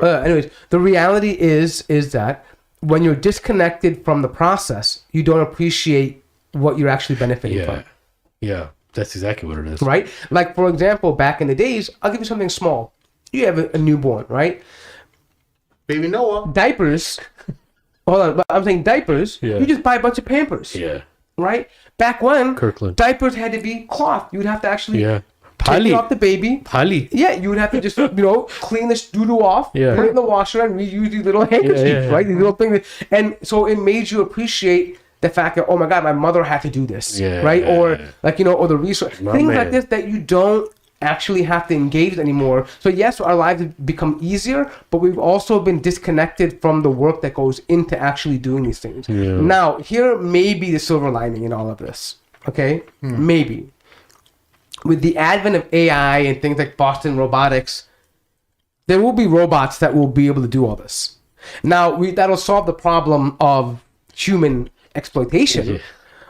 Anyways, the reality is that when you're disconnected from the process, you don't appreciate what you're actually benefiting from. Yeah, that's exactly what it is. Right? Like, for example, back in the days, I'll give you something small. You have a newborn, right? Baby Noah. Diapers. Hold on, but I'm saying diapers. Yeah. You just buy a bunch of Pampers. Yeah. Right? Back when, Kirkland. diapers had to be cloth. You would have to actually... Take it off the baby. Pali. Yeah, you would have to just, clean this doo-doo off, put it in the washer, and reuse these little handkerchiefs, right? These little things. And so it made you appreciate the fact that, oh my God, my mother had to do this, right? Or or the resource. Things like this that you don't actually have to engage with anymore. So yes, our lives have become easier, but we've also been disconnected from the work that goes into actually doing these things. Yeah. Now, here may be the silver lining in all of this, okay? Maybe. With the advent of AI and things like Boston Robotics, there will be robots that will be able to do all this. Now, that'll solve the problem of human exploitation,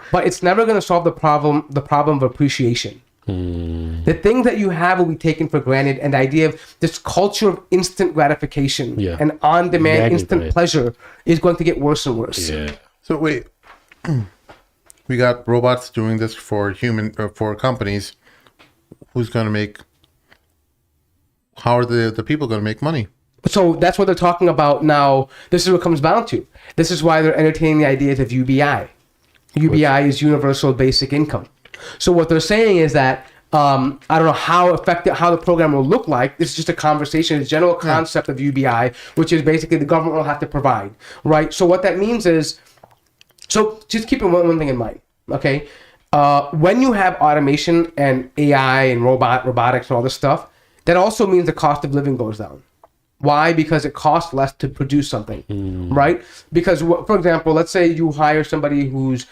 but it's never going to solve the problem of appreciation. The things that you have will be taken for granted, and the idea of this culture of instant gratification and on-demand instant pleasure is going to get worse and worse. Yeah. So wait, we got robots doing this for companies. Who's going to make? How are the people going to make money? So that's what they're talking about now. This is what it comes down to. This is why they're entertaining the ideas of UBI. UBI is universal basic income. So what they're saying is that I don't know how effective, how the program will look like. This is just a conversation, a general concept of UBI, which is basically the government will have to provide, right? So what that means is, so just keep one thing in mind, okay? When you have automation and AI and robotics and all this stuff, that also means the cost of living goes down. Why? Because it costs less to produce something, right? Because, for example, let's say you hire somebody who's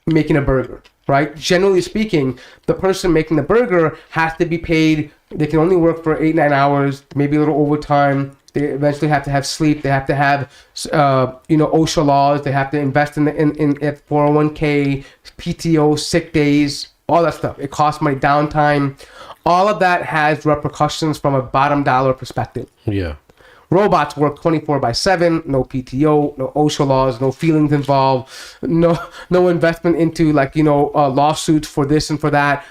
making a burger, right? Generally speaking, the person making the burger has to be paid. They can only work for 8-9 hours, maybe a little overtime. They eventually have to have sleep. They have to have, OSHA laws. They have to invest in 401k, PTO, sick days, all that stuff. It costs money, downtime. All of that has repercussions from a bottom dollar perspective. Yeah. Robots work 24/7, no PTO, no OSHA laws, no feelings involved, no investment into lawsuits for this and for that.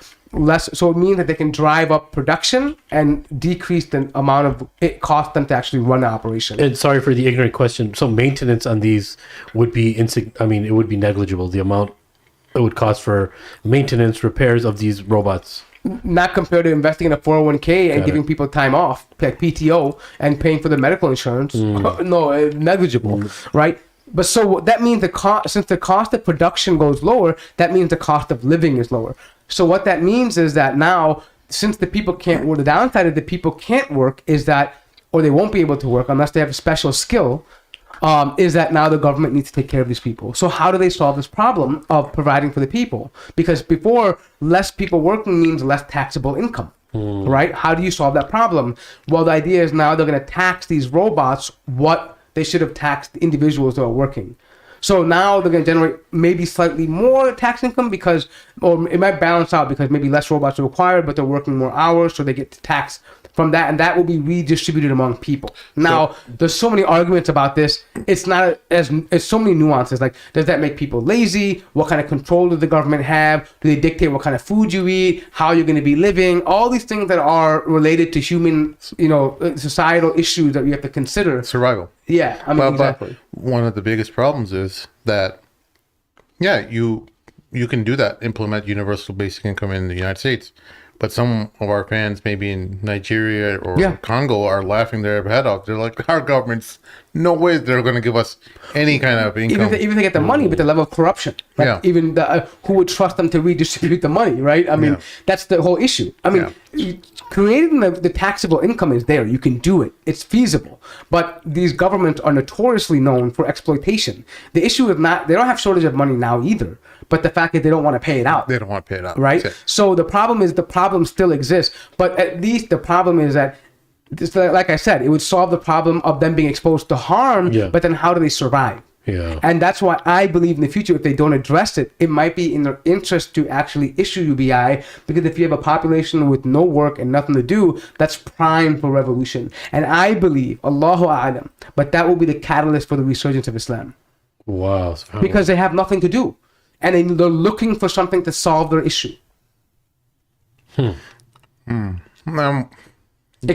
So it means that they can drive up production and decrease the amount of it costs them to actually run the operation. And sorry for the ignorant question. So maintenance on these would be it would be negligible. The amount it would cost for maintenance, repairs of these robots. Not compared to investing in a 401k and giving people time off, like PTO, and paying for the medical insurance. No, negligible, right? But so that means since the cost of production goes lower, that means the cost of living is lower. So what that means is that now, since the people can't work, the downside of the people can't work is that, or they won't be able to work unless they have a special skill, is that now the government needs to take care of these people. So how do they solve this problem of providing for the people? Because before, less people working means less taxable income, right? How do you solve that problem? Well, the idea is now they're going to tax these robots what they should have taxed the individuals that are working. So now they're going to generate maybe slightly more tax income or it might balance out because maybe less robots are required, but they're working more hours, so they get to tax from that, and that will be redistributed among people. Now, there's so many arguments about this. It's not it's so many nuances. Like, does that make people lazy? What kind of control does the government have? Do they dictate what kind of food you eat? How you're going to be living? All these things that are related to human, societal issues that we have to consider. Survival. Yeah, exactly. But one of the biggest problems is that, you can do that, implement universal basic income in the United States. But some of our fans, maybe in Nigeria or Congo, are laughing their head off. They're like, our government's no way they're going to give us any kind of income. Even if they get the money, but the level of corruption. Even who would trust them to redistribute the money, right? That's the whole issue. Creating the taxable income is there. You can do it. It's feasible. But these governments are notoriously known for exploitation. The issue is not, they don't have shortage of money now either. But the fact is they don't want to pay it out. They don't want to pay it out. Right? So the problem still exists. But at least the problem is that, like I said, it would solve the problem of them being exposed to harm. But then how do they survive? And that's why I believe in the future, if they don't address it, it might be in their interest to actually issue UBI, because if you have a population with no work and nothing to do, that's prime for revolution. And I believe, Allahu A'lam, but that will be the catalyst for the resurgence of Islam. Wow. Because they have nothing to do. And they're looking for something to solve their issue. It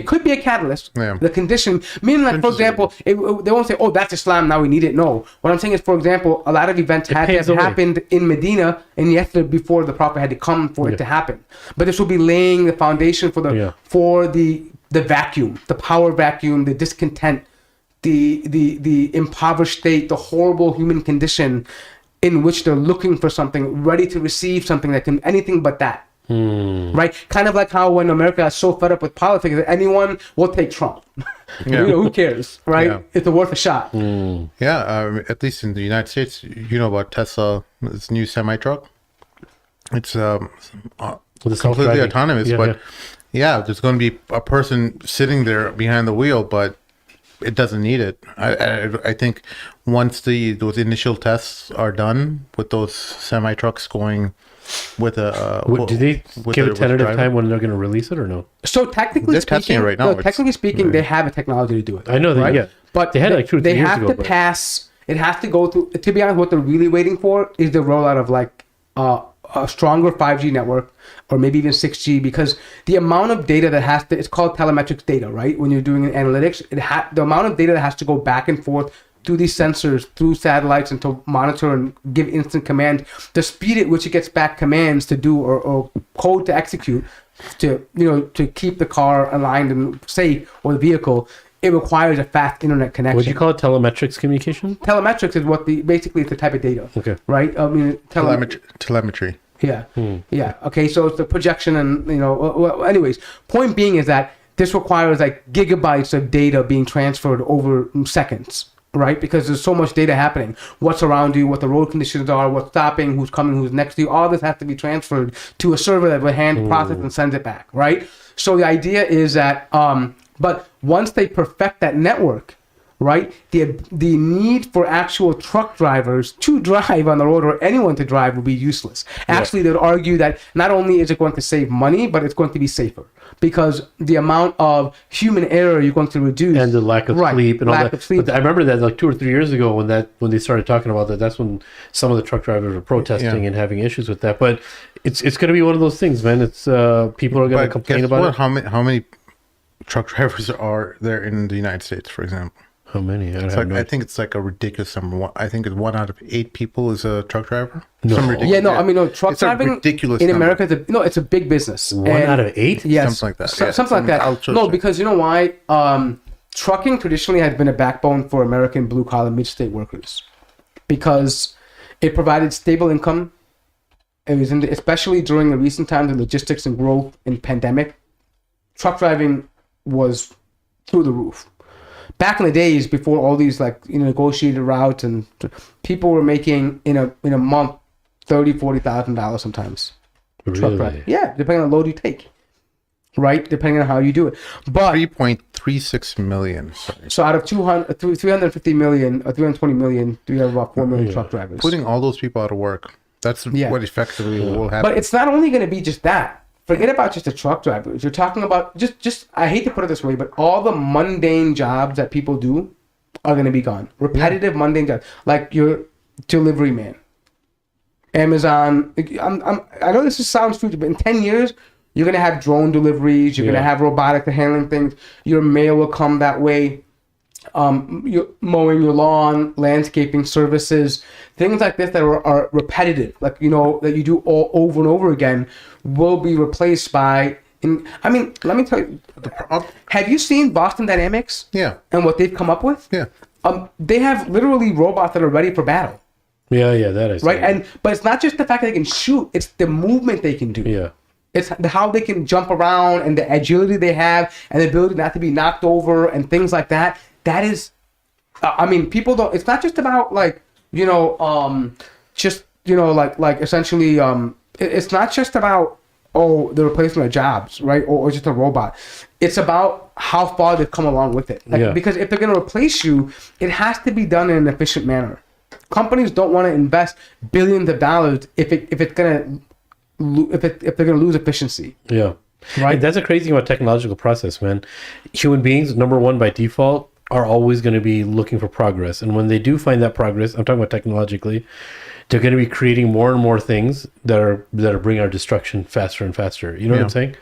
could be a catalyst. The condition, meaning like, for example, they won't say, "Oh, that's Islam. Now we need it." No. What I'm saying is, for example, a lot of events had to have happened in Medina and yesterday before the Prophet had to come for it to happen. But this will be laying the foundation for the vacuum, the power vacuum, the discontent, the impoverished state, the horrible human condition in which they're looking for something, ready to receive something that can anything but that. Right? Kind of like how when America is so fed up with politics that anyone will take Trump. Who cares, right? It's worth a shot. At least in the United States, you know about Tesla, this new semi-truck. It's completely autonomous, but there's going to be a person sitting there behind the wheel, but it doesn't need it. I think once those initial tests are done with those semi-trucks going with a do they give a tentative time when they're going to release it or no? So technically speaking, right now. Technically speaking, they have a technology to do it. I know that, right? But they had like 2 or 3 years ago. They have to pass. It has to go through. To be honest, what they're really waiting for is the rollout of a stronger 5G network, or maybe even 6G, because the amount of data that has to, it's called telemetrics data, right? When you're doing an analytics, the amount of data that has to go back and forth through these sensors, through satellites, and to monitor and give instant command, the speed at which it gets back commands to do, or code to execute, to, you know, to keep the car aligned and safe, or the vehicle, it requires a fast internet connection. Would you call it telemetrics communication? Telemetrics is what basically it's the type of data. Okay. Right? I mean, Telemetry. Yeah. Yeah. Okay. So it's the projection, and, you know, well, anyways, point being is that this requires like gigabytes of data being transferred over seconds, right? Because there's so much data happening. What's around you, what the road conditions are, what's stopping, who's coming, who's next to you. All this has to be transferred to a server that will hand process and sends it back, right? So the idea is that, but once they perfect that network, right, the need for actual truck drivers to drive on the road, or anyone to drive, will be useless. Actually, they would argue that not only is it going to save money, but it's going to be safer, because the amount of human error you're going to reduce, And the lack of sleep and all lack that. of sleep. But I remember that like 2 or 3 years ago when they started talking about that. That's when some of the truck drivers were protesting and having issues with that. But it's going to be one of those things, man. It's people are going to complain about it. How many truck drivers are there in the United States, for example? How many? I think it's like a ridiculous number. I think it's 1 out of 8 people is a truck driver. No. I mean, no, truck It's a driving ridiculous in number. America, it's a big business. 1 out of 8? Yes, Something like that. Something like I'll that. search No, it. because you know why? Trucking traditionally has been a backbone for American blue-collar mid-state workers, because it provided stable income. It was especially during the recent times of logistics and growth and pandemic. Truck driving was through the roof. Back in the days, before all these negotiated routes, and people were making in a month $30,000-$40,000 sometimes. Truck Really? driving. Yeah, depending on the load you take. Right, depending on how you do it. But 3.36 million. Sorry. so out of 350 million or 320 million, we have about 4 million truck drivers. Putting all those people out of work. That's what effectively will happen. But it's not only going to be just that. Forget about just the truck drivers. You're talking about just I hate to put it this way, but all the mundane jobs that people do are going to be gone. Repetitive, mundane jobs, like your delivery man, Amazon. I know this sounds future, but in 10 years, you're going to have drone deliveries. You're going to have robotic handling things. Your mail will come that way. You're mowing your lawn, landscaping services, things like this that are repetitive, like, you know, that you do all over and over again, will be replaced by. I mean, let me tell you, have you seen Boston Dynamics? Yeah. And what they've come up with? Yeah. They have literally robots that are ready for battle. Yeah, that is Right, but it's not just the fact that they can shoot; it's the movement they can do. Yeah. It's how they can jump around, and the agility they have, and the ability not to be knocked over, and things like that. That is, I mean, people don't. It's not just about essentially. It's not just about the replacement of jobs, right, or just a robot. It's about how far they've come along with it. Because if they're going to replace you, it has to be done in an efficient manner. Companies don't want to invest billions of dollars if they're going to lose efficiency. Yeah. Right. And that's a crazy thing about technological process, man. Human beings, number one, by default, are always going to be looking for progress. And when they do find that progress, I'm talking about technologically, they're going to be creating more and more things that are bringing our destruction faster and faster. You know what I'm saying?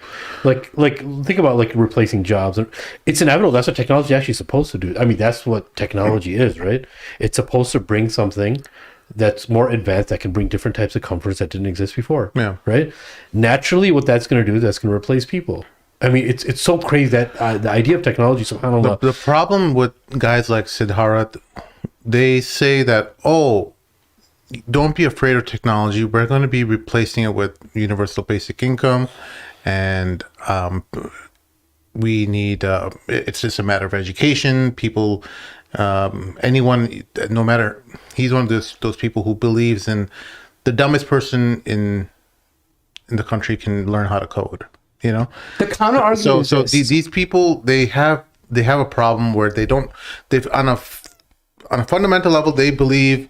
Like think about like replacing jobs. It's inevitable. That's what technology is actually supposed to do. I mean, that's what technology is, right? It's supposed to bring something that's more advanced, that can bring different types of comforts that didn't exist before. Yeah. Right? Naturally, what that's going to do is that's going to replace people. I mean, it's so crazy that the idea of technology, subhanAllah. The problem with guys like Siddharth, they say that, don't be afraid of technology. We're going to be replacing it with universal basic income. And we need, it's just a matter of education. People, anyone, no matter, he's one of those people who believes in the dumbest person in the country can learn how to code. You know, the counter argument. So these people, they have a problem where they've on a fundamental level, they believe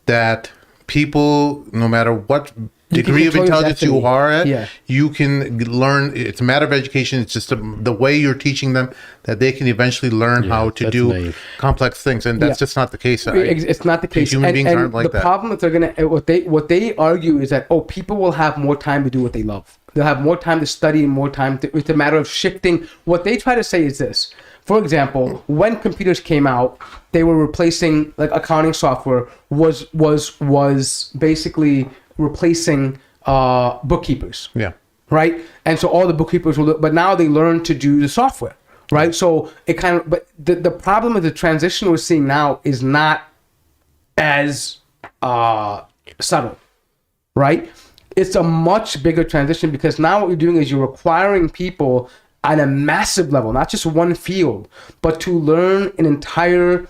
that people, no matter what degree of control your intelligence you destiny. are at, Yeah. you can learn. It's a matter of education. It's just the way you're teaching them that they can eventually learn how to that's do naive. complex things, and that's Yeah. just not the case. It's not the case. Human beings aren't like the that. problem that they're gonna what they argue is that people will have more time to do what they love. They'll have more time to study and more time to. It's a matter of shifting. What they try to say is this. For example, when computers came out, they were replacing like accounting software was basically replacing bookkeepers. Yeah. Right? And so all the bookkeepers will, but now they learn to do the software, right? So it kind of, but the problem with the transition we're seeing now is not as subtle, right? It's a much bigger transition because now what you're doing is you're requiring people on a massive level, not just one field, but to learn an entire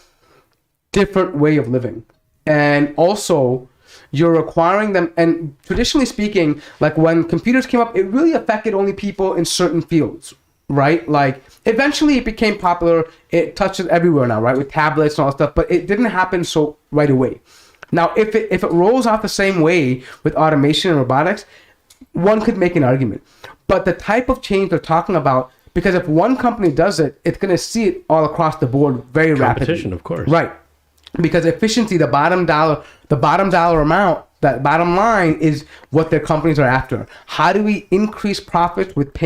different way of living. And also, you're requiring them, and traditionally speaking, like when computers came up, it really affected only people in certain fields, right? Like eventually it became popular, it touches everywhere now, right? With tablets and all that stuff, but it didn't happen so right away. Now, if it rolls out the same way with automation and robotics, one could make an argument. But the type of change they're talking about, because if one company does it, it's going to see it all across the board very rapidly. Competition, of course. Right. Because efficiency, the bottom dollar amount, that bottom line is what their companies are after. How do we increase profits with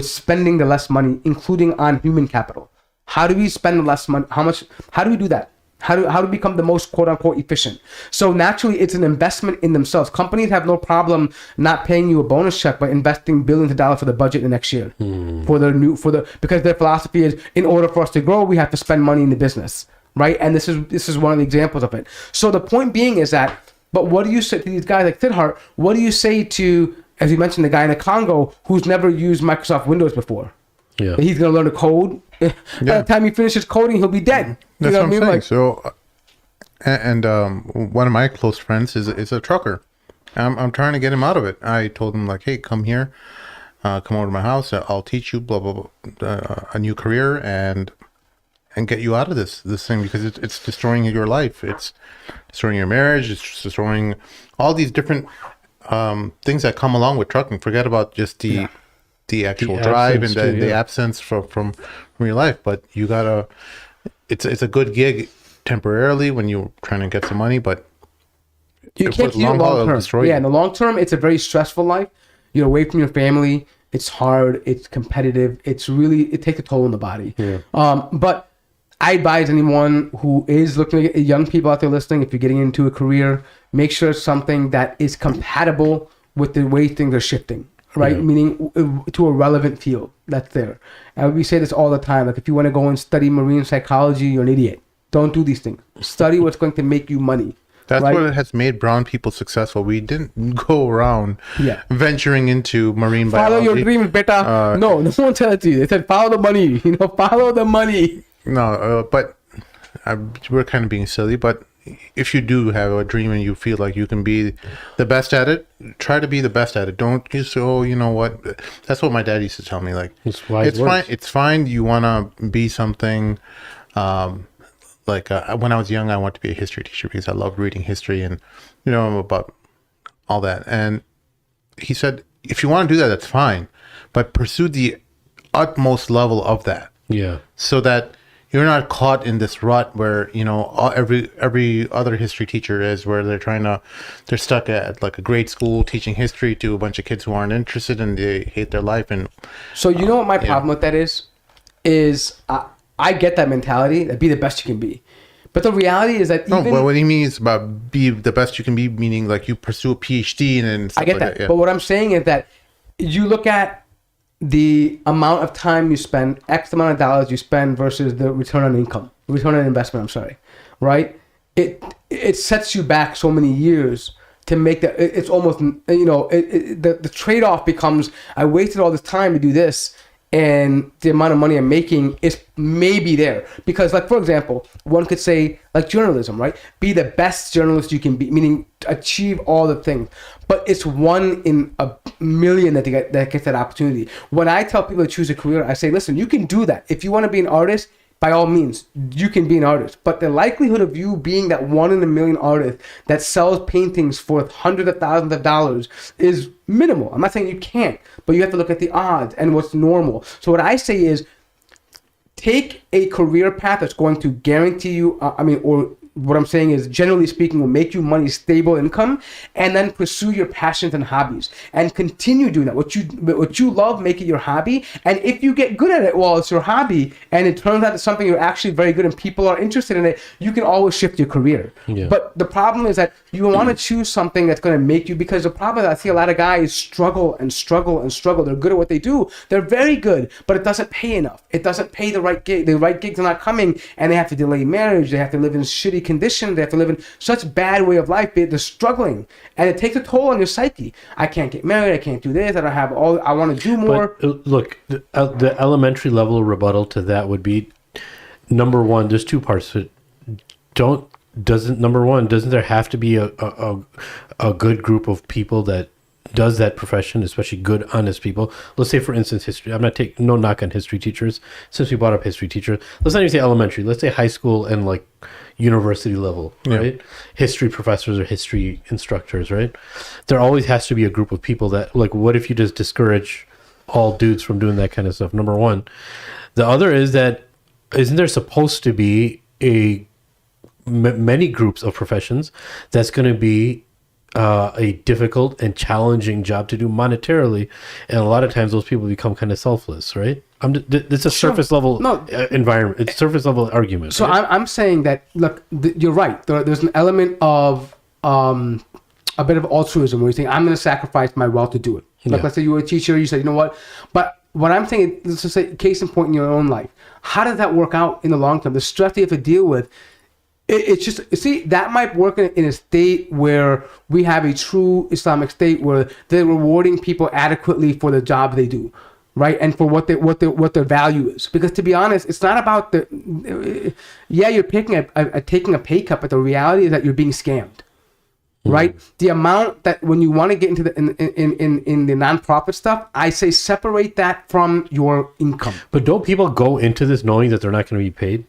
spending the less money, including on human capital? How do we spend the less money? How do we do that? How do we become the most quote unquote efficient? So naturally, it's an investment in themselves. Companies have no problem not paying you a bonus check by investing billions of dollars for the budget the next year because their philosophy is in order for us to grow, we have to spend money in the business, right? And this is one of the examples of it. So the point being is that, but what do you say to these guys like Sidhart? What do you say to, as you mentioned, the guy in the Congo who's never used Microsoft Windows before? Yeah. He's going to learn to code. By the time he finishes coding, he'll be dead. That's You know what I'm saying. Like, So, one of my close friends is a trucker. I'm trying to get him out of it. I told him like, hey, come here, come over to my house. I'll teach you blah blah blah a new career and get you out of this thing because it's destroying your life. It's destroying your marriage. It's destroying all these different things that come along with trucking. Forget about just the actual drive and the absence from your life. But you gotta. It's a good gig temporarily when you're trying to get some money, but you can't do it long term. Yeah, in the long term, it's a very stressful life. You're away from your family. It's hard. It's competitive. It takes a toll on the body. Yeah. But I advise anyone who is looking at young people out there listening, if you're getting into a career, make sure it's something that is compatible with the way things are shifting, right? Yeah. Meaning to a relevant field that's there. And we say this all the time. Like if you want to go and study marine psychology, you're an idiot. Don't do these things. Study what's going to make you money. That's right? What has made brown people successful. We didn't go around venturing into marine biology. Follow your dreams, beta. No one tells it to you. They said follow the money. Follow the money. No, but we're kind of being silly. But if you do have a dream and you feel like you can be the best at it, try to be the best at it. Don't just you know what? That's what my dad used to tell me. Like it's fine. It's fine. You want to be something. When I was young, I wanted to be a history teacher because I loved reading history and about all that. And he said, if you want to do that, that's fine, but pursue the utmost level of that. Yeah. So that you're not caught in this rut where every other history teacher is, where they're stuck at like a grade school teaching history to a bunch of kids who aren't interested and they hate their life. And so you know what my problem with that is I get that mentality that be the best you can be. But the reality is that but what he means about be the best you can be, meaning like you pursue a PhD and stuff I get like that. But what I'm saying is that you look at the amount of time you spend, X amount of dollars you spend versus the return on investment, right? It sets you back so many years to make that. It's almost, the trade-off becomes, I wasted all this time to do this, and the amount of money I'm making is maybe there. Because, like, for example, one could say, like, journalism, right? Be the best journalist you can be, meaning achieve all the things. But it's one in a million that gets that opportunity. When I tell people to choose a career, I say, listen, you can do that. If you want to be an artist, by all means, you can be an artist. But the likelihood of you being that 1 in a million artist that sells paintings for hundreds of thousands of dollars is minimal. I'm not saying you can't, but you have to look at the odds and what's normal. So what I say is, take a career path that's going to guarantee you, or what I'm saying is, generally speaking, will make you money, stable income, and then pursue your passions and hobbies and continue doing that. What you love, make it your hobby. And if you get good at it while it's your hobby and it turns out it's something you're actually very good and people are interested in it, you can always shift your career. Yeah. But the problem is that you want to choose something that's going to make you, because the problem is I see a lot of guys struggle and struggle and struggle. They're good at what they do. They're very good, but it doesn't pay enough. It doesn't pay the right gig. The right gigs are not coming, and they have to delay marriage. They have to live in shitty conditions. They have to live in such bad way of life. They're struggling, and it takes a toll on your psyche. I can't get married. I can't do this. I don't have all. I want to do more. But look, the elementary level rebuttal to that would be, number one, there's two parts to it. Doesn't there have to be a good group of people that does that profession, especially good, honest people? Let's say, for instance, history. I'm not taking no knock on history teachers, since we brought up history teachers. Let's not even say elementary. Let's say high school and like university level, right? History professors or history instructors, right? There always has to be a group of people that, like, what if you just discourage all dudes from doing that kind of stuff? Number one. The other is that, isn't there supposed to be many groups of professions that's going to be a difficult and challenging job to do monetarily, and a lot of times those people become kind of selfless, right? It's a surface level environment. It's surface level argument. So right? I'm saying that, look, you're right. There's an element of a bit of altruism where you think, I'm going to sacrifice my wealth to do it. Like, let's say you were a teacher, you said, you know what? But what I'm saying, let's just say, case in point in your own life, how does that work out in the long term? The stress you have to deal with. It's just, see, that might work in a state where we have a true Islamic state where they're rewarding people adequately for the job they do, right? And for what their value is. Because to be honest, it's not about you're taking a pay cut, but the reality is that you're being scammed, right? The amount that when you want to get into the in the nonprofit stuff, I say separate that from your income. But don't people go into this knowing that they're not going to be paid?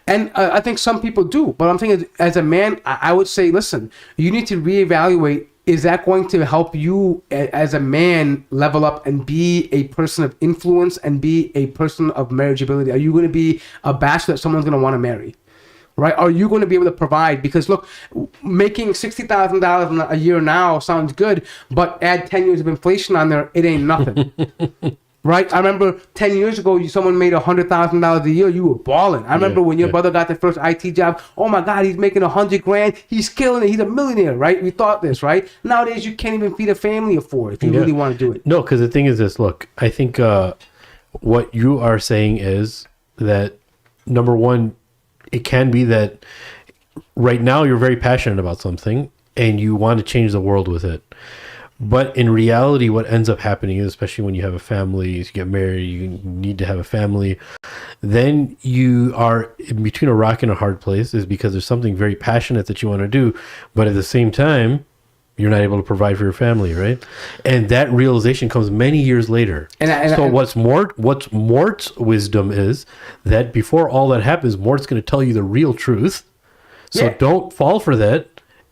And I think some people do, but I'm thinking as a man, I would say, listen, you need to reevaluate. Is that going to help you as a man level up and be a person of influence and be a person of marriageability? Are you going to be a bachelor that someone's going to want to marry? Right? Are you going to be able to provide? Because look, making $60,000 a year now sounds good, but add 10 years of inflation on there, it ain't nothing. Right? I remember 10 years ago, someone made $100,000 a year. You were balling. I remember when your brother got the first IT job. Oh my God, he's making $100,000. He's killing it. He's a millionaire, right? We thought this, right? Nowadays, you can't even feed a family of 4 if you really want to do it. No, because the thing is this. Look, I think what you are saying is that, number one, it can be that right now you're very passionate about something and you want to change the world with it. But in reality, what ends up happening is, especially when you have a family, you get married, you need to have a family, then you are in between a rock and a hard place, is because there's something very passionate that you want to do, but at the same time, you're not able to provide for your family, right? And that realization comes many years later. So what's Mort's wisdom is that before all that happens, Mort's going to tell you the real truth. So don't fall for that.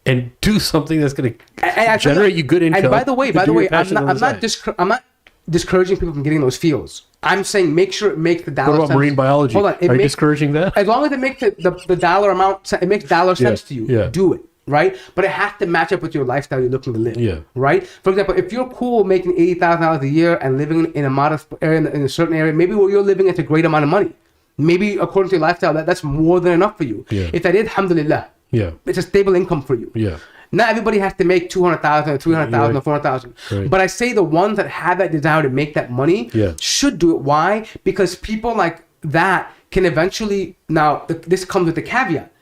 And do something that's going to generate you good income. And by the way, I'm not discouraging people from getting those fields. I'm saying make sure it makes the dollar. What about sense. marine biology? Hold on, are you discouraging that? As long as it makes the dollar amount, it makes dollar sense to you. Do it. Right, but it has to match up with your lifestyle you're looking to live. Yeah. Right. For example, if you're cool making $80,000 a year and living in a modest area, in a certain area, maybe where you're living, it's a great amount of money. Maybe according to your lifestyle, that's more than enough for you. Yeah. If that is, alhamdulillah. Yeah, it's a stable income for you. Yeah, not everybody has to make 200,000 or 300,000 or 400,000. Right. But I say the ones that have that desire to make that money should do it. Why? Because people like that can eventually. Now, this comes with the caveat: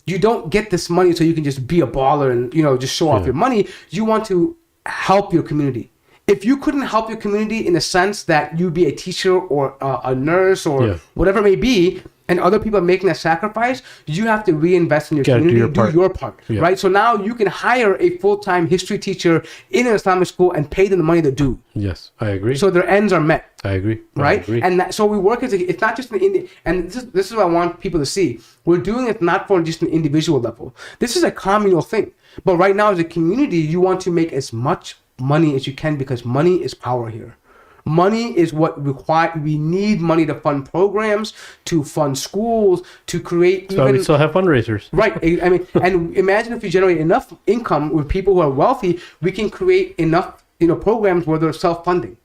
you don't get this money so you can just be a baller and just show off your money. You want to help your community. If you couldn't help your community in the sense that you be a teacher or a nurse or whatever it may be, and other people are making that sacrifice, you have to reinvest in your Gotta do community, your do your part. part, Yeah. right? So now you can hire a full-time history teacher in an Islamic school and pay them the money they're due. Yes, I agree. So their ends are met. I agree. I Right, agree. and so we work as it's not just and this is what I want people to see. We're doing it not for just an individual level. This is a communal thing. But right now, as a community, you want to make as much money as you can because money is power here. Money is what we need money to fund programs, to fund schools, to create. So we still have fundraisers. Right. I mean, and imagine if you generate enough income with people who are wealthy, we can create enough, programs where they're self-funding.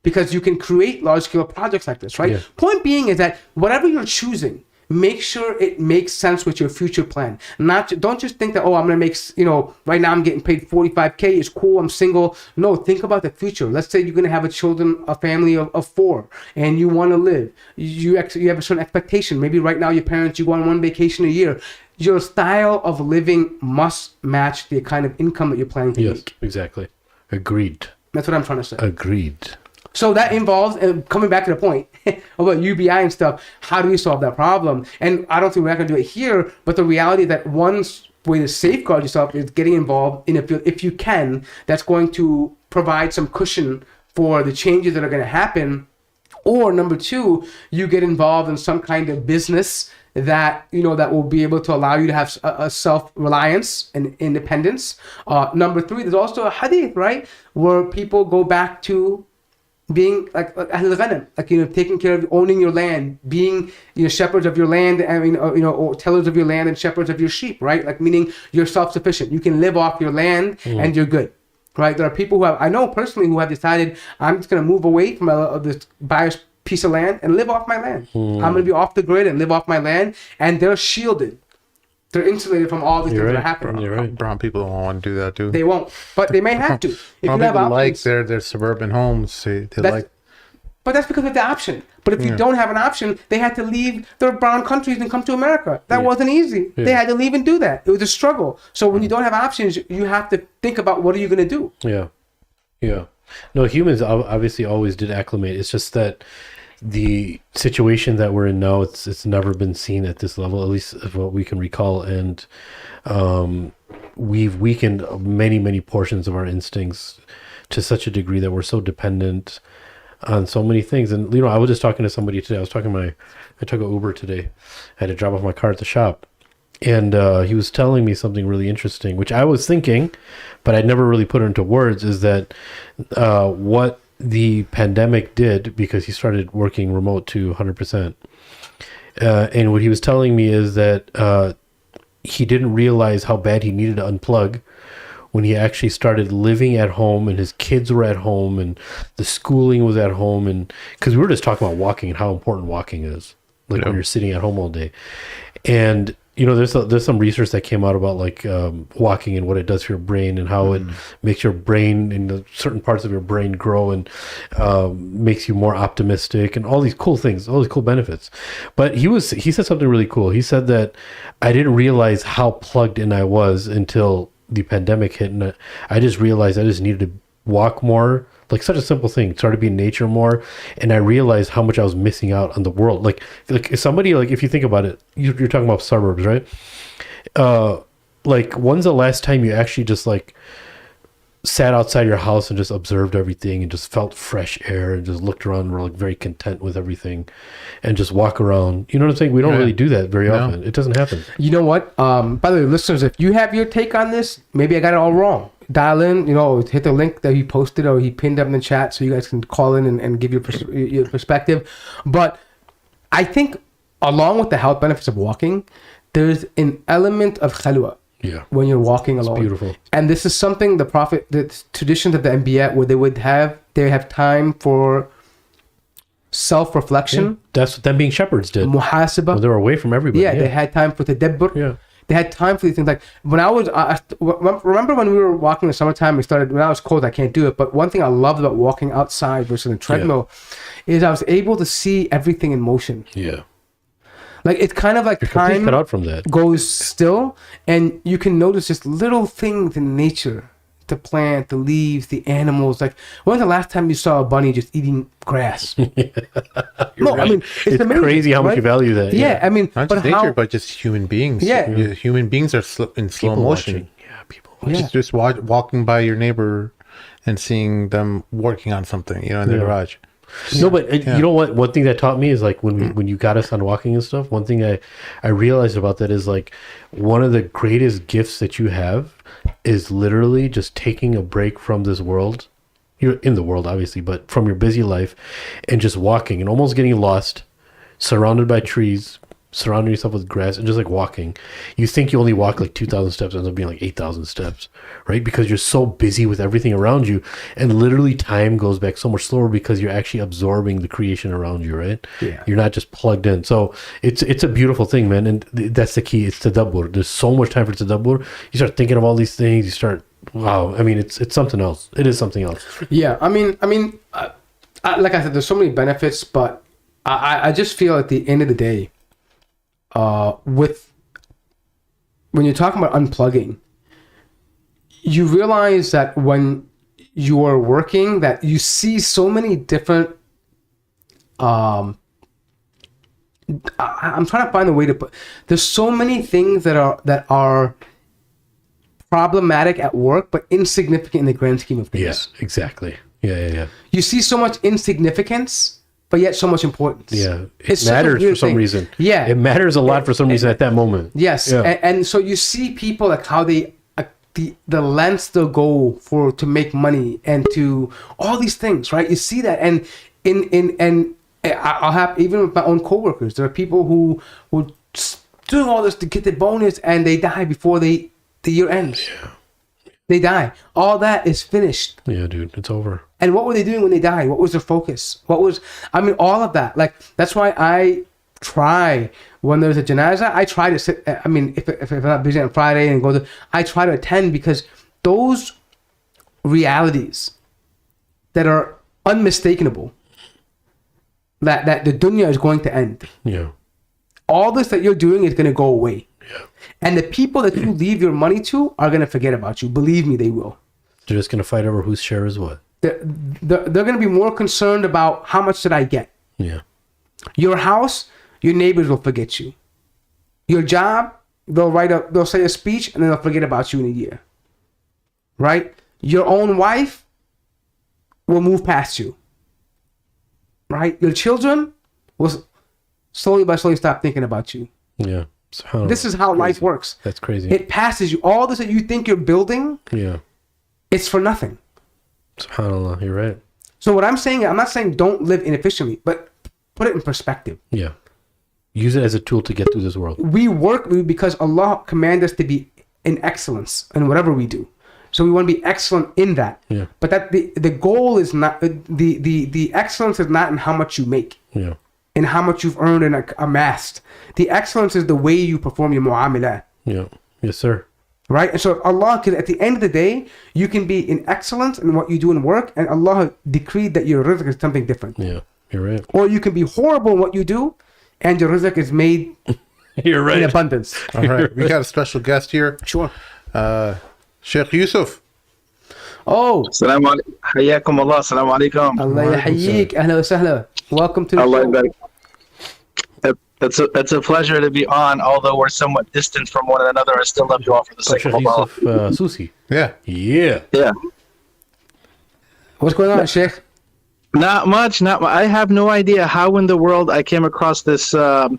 Because you can create large-scale projects like this, right? Yeah. Point being is that whatever you're choosing, make sure it makes sense with your future plan. Don't just think that, I'm going to make, right now I'm getting paid $45K. It's cool. I'm single. No, think about the future. Let's say you're going to have a family of 4, and you want to live. You have a certain expectation. Maybe right now your parents, you go on one vacation a year. Your style of living must match the kind of income that you're planning to Yes, make. exactly. Agreed. That's what I'm trying to say. Agreed. So that involves, and coming back to the point about UBI and stuff, how do we solve that problem? And I don't think we're not going to do it here, but the reality that one way to safeguard yourself is getting involved in a field, if you can, that's going to provide some cushion for the changes that are going to happen. Or number 2, you get involved in some kind of business that, that will be able to allow you to have a self-reliance and independence. Number 3, there's also a hadith, right? Where people go back to being like Ahl al-Ghanam, like, taking care of, owning your land, being, shepherds of your land, or tillers of your land and shepherds of your sheep, right? Like, meaning you're self-sufficient. You can live off your land and you're good, right? There are people I know personally who have decided, I'm just going to move away from this biased piece of land and live off my land. I'm going to be off the grid and live off my land, and they're shielded. They're insulated from all these things that are happening. You're right. Brown people don't want to do that too. They won't, but they may have to. If Brown you have people like options, their suburban homes. They like. but that's because of the option. But if you don't have an option, they had to leave their brown countries and come to America. That wasn't easy. Yeah. They had to leave and do that. It was a struggle. So when you don't have options, you have to think about what are you going to do. Yeah. Yeah. No, humans obviously always did acclimate. It's just that the situation that we're in now, it's never been seen at this level, at least of what we can recall. And we've weakened many portions of our instincts to such a degree that we're so dependent on so many things. And, I was just talking to somebody today. I took an Uber today. I had to drop off my car at the shop. And he was telling me something really interesting, which I was thinking, but I'd never really put it into words, is that what the pandemic did, because he started working remote to 100%. And what he was telling me is that he didn't realize how bad he needed to unplug when he actually started living at home and his kids were at home and the schooling was at home. And because we were just talking about walking and how important walking is, like when you're sitting at home all day. And there's some research that came out about like walking and what it does for your brain and how it makes your brain and certain parts of your brain grow and makes you more optimistic and all these cool things, all these cool benefits. But he said something really cool. He said that I didn't realize how plugged in I was until the pandemic hit, and I just realized I just needed to walk more. Like such a simple thing, started being in nature more, and I realized how much I was missing out on the world. Like somebody, like if you think about it, you're talking about suburbs, right? Like when's the last time you actually just like sat outside your house and just observed everything and just felt fresh air and just looked around and were like very content with everything and just walk around? You know what I'm saying? We don't really do that very often. It doesn't happen. You know what? By the way, listeners, if you have your take on this, maybe I got it all wrong. Dial in, hit the link that he posted or he pinned up in the chat so you guys can call in and give your perspective. But I think along with the health benefits of walking, there's an element of khalwa. Yeah. When you're walking alone. It's beautiful. And this is something the traditions of the Anbiya where they have time for self-reflection. Yeah. That's what them being shepherds did. Muhasaba. Well, they were away from everybody. Yeah, they had time for tadabbur. Yeah. They had time for these things. Like when I was, remember when we were walking in the summertime, when I was cold, I can't do it. But one thing I loved about walking outside versus a treadmill is I was able to see everything in motion. Yeah. Like it's kind of like You're completely time cut out from that. goes still and you can notice just little things in nature the plant, the leaves, the animals. Like, when's the last time you saw a bunny just eating grass? No, right. I mean, it's amazing, crazy how much right? you value that. Yeah, I mean, Not but just nature, how? but just human beings. Yeah. Human beings are in slow People motion. watching. Yeah, people. Yeah. Just walking by your neighbor and seeing them working on something, in their garage. No, but you know what? One thing that taught me is like when you got us on walking and stuff. One thing I realized about that is like one of the greatest gifts that you have is literally just taking a break from this world. You're in the world, obviously, but from your busy life, and just walking and almost getting lost, surrounded by trees, surrounding yourself with grass, and just like walking. You think you only walk like 2,000 steps, ends up being like 8,000 steps, right? Because you're so busy with everything around you, and literally time goes back so much slower because you're actually absorbing the creation around you, right? Yeah. You're not just plugged in. So it's a beautiful thing, man, and that's the key. It's tadabbur. There's so much time for tadabbur. You start thinking of all these things. You start, wow. I mean, it's something else. It is something else. Yeah, I mean, like I said, there's so many benefits, but I just feel at the end of the day, when you're talking about unplugging, you realize that when you are working, that you see so many different. I'm trying to find a way to put. There's so many things that are problematic at work, but insignificant in the grand scheme of things. Yes, exactly. Yeah. You see so much insignificance, but yet so much importance. Yeah, It's it such a matters for weird some thing. reason. Yeah. It matters a lot for some reason at that moment. Yes, Yeah. and so you see people like how they the lengths they'll go to make money and to all these things, right? You see that, and I'll have, even with my own coworkers, there are people who doing all this to get the bonus, and they die before the year ends. Yeah. They die. All that is finished. Yeah, dude, it's over. And what were they doing when they died? What was their focus? All of that. Like, that's why I try, when there's a janazah, I try to sit, I mean, if I'm not busy on Friday and I try to attend, because those realities that are unmistakable, that the dunya is going to end. Yeah. All this that you're doing is going to go away. Yeah. And the people that you leave your money to are going to forget about you. Believe me, they will. They're just going to fight over whose share is what. They're going to be more concerned about how much did I get. Yeah. Your house, your neighbors will forget you. Your job, they'll say a speech and then they'll forget about you in a year. Right? Your own wife will move past you. Right? Your children will slowly by slowly stop thinking about you. Yeah. This is how life works. That's crazy. It passes you. All this that you think you're building, Yeah. it's for nothing. SubhanAllah, you're right. So what I'm saying, I'm not saying don't live inefficiently, but put it in perspective. Yeah. Use it as a tool to get through this world. We work because Allah commanded us to be in excellence in whatever we do. So we want to be excellent in that. Yeah. But that the goal is not, the excellence is not in how much you make, Yeah. in how much you've earned and amassed. The excellence is the way you perform your mu'amalat. Yeah. Yes, sir. Right? And so Allah, because at the end of the day, you can be in excellence in what you do in work, and Allah decreed that your rizq is something different. Yeah. You're right. Or you can be horrible in what you do, and your rizq is made You're right. in abundance. All right, we got a special guest here, Sure. Sheikh Yusuf. Oh, السلام عليكم حياكم الله السلام عليكم Allah yahyik. Ahla wa sahla. Welcome to the Allah show. يبارك. It's a pleasure to be on, although we're somewhat distant from one another. I still love you all for the sake Shaykh of Allah. Yusuf Soussi. Yeah. Yeah. Yeah. What's going on, Sheikh? Not much. I have no idea how in the world I came across this live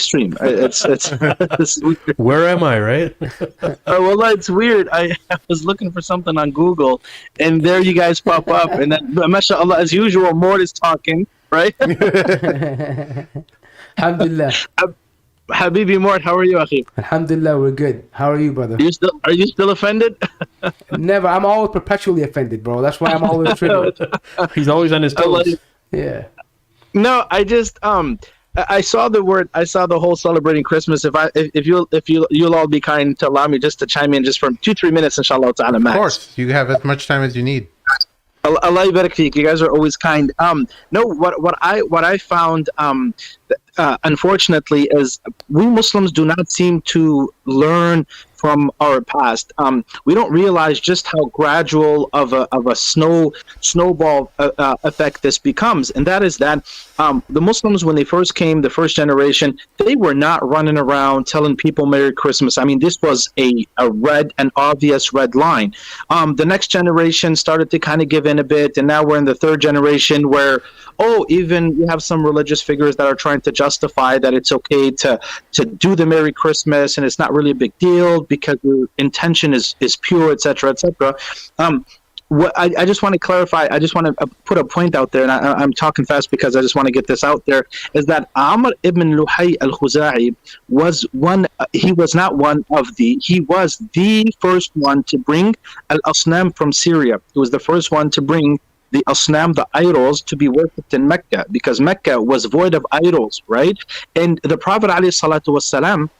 stream. It's weird. Where am I, right? Well, it's weird. I was looking for something on Google, and there you guys pop up, and then, mashallah, as usual, Mort is talking, right? Alhamdulillah. Habibi Mort, how are you, akhi? Alhamdulillah, we're good. How are you, brother? Are you still offended? Never. I'm always perpetually offended, bro. That's why I'm always triggered. He's always on his toes. Yeah. No, I just I saw the whole celebrating Christmas. If you'll all be kind to allow me just to chime in just for 2-3 minutes, inshallah ta'ala, max. Of course, you have as much time as you need. Allah yabarak feek. You guys are always kind. No, what I found unfortunately is we Muslims do not seem to learn from our past. We don't realize just how gradual of a snowball effect this becomes, and that is that the Muslims, when they first came, the first generation, they were not running around telling people Merry Christmas. I mean, this was a an obvious red line. The next generation started to kind of give in a bit, and now we're in the third generation where, even you have some religious figures that are trying to justify that it's okay to do the Merry Christmas, and it's not really a big deal because your intention is pure, etc., etc. What I just want to clarify, I just want to put a point out there, and I'm talking fast because I just want to get this out there, is that Amr ibn Luhay al-Khuza'i was he was the first one to bring al-Asnam from Syria. He was the first one to bring the Asnam, the idols, to be worshipped in Mecca, because Mecca was void of idols, right? And the Prophet ﷺ,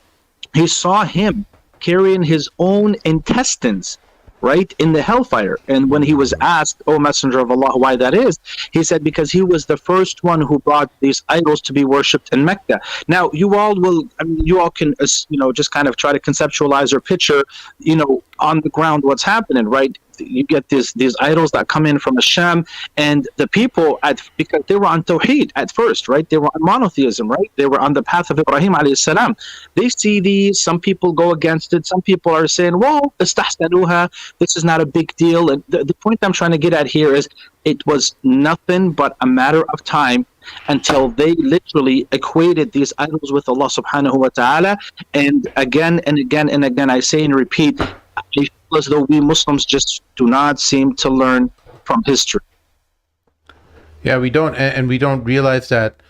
he saw him carrying his own intestines, right, in the hellfire. And when he was asked, "O Messenger of Allah, why that is?" he said, because he was the first one who brought these idols to be worshipped in Mecca. Now, you all can, just kind of try to conceptualize or picture, on the ground what's happening, right? You get these idols that come in from Asham, and the people, because they were on Tawheed at first, right? They were on monotheism, right? They were on the path of Ibrahim alayhi salam. They see these, some people go against it, some people are saying, well, istahsanuha, this is not a big deal. And the point I'm trying to get at here is, it was nothing but a matter of time until they literally equated these idols with Allah subhanahu wa ta'ala. And again and again and again, I say and repeat, I feel as though we Muslims just do not seem to learn from history. Yeah, we don't, and we don't realize that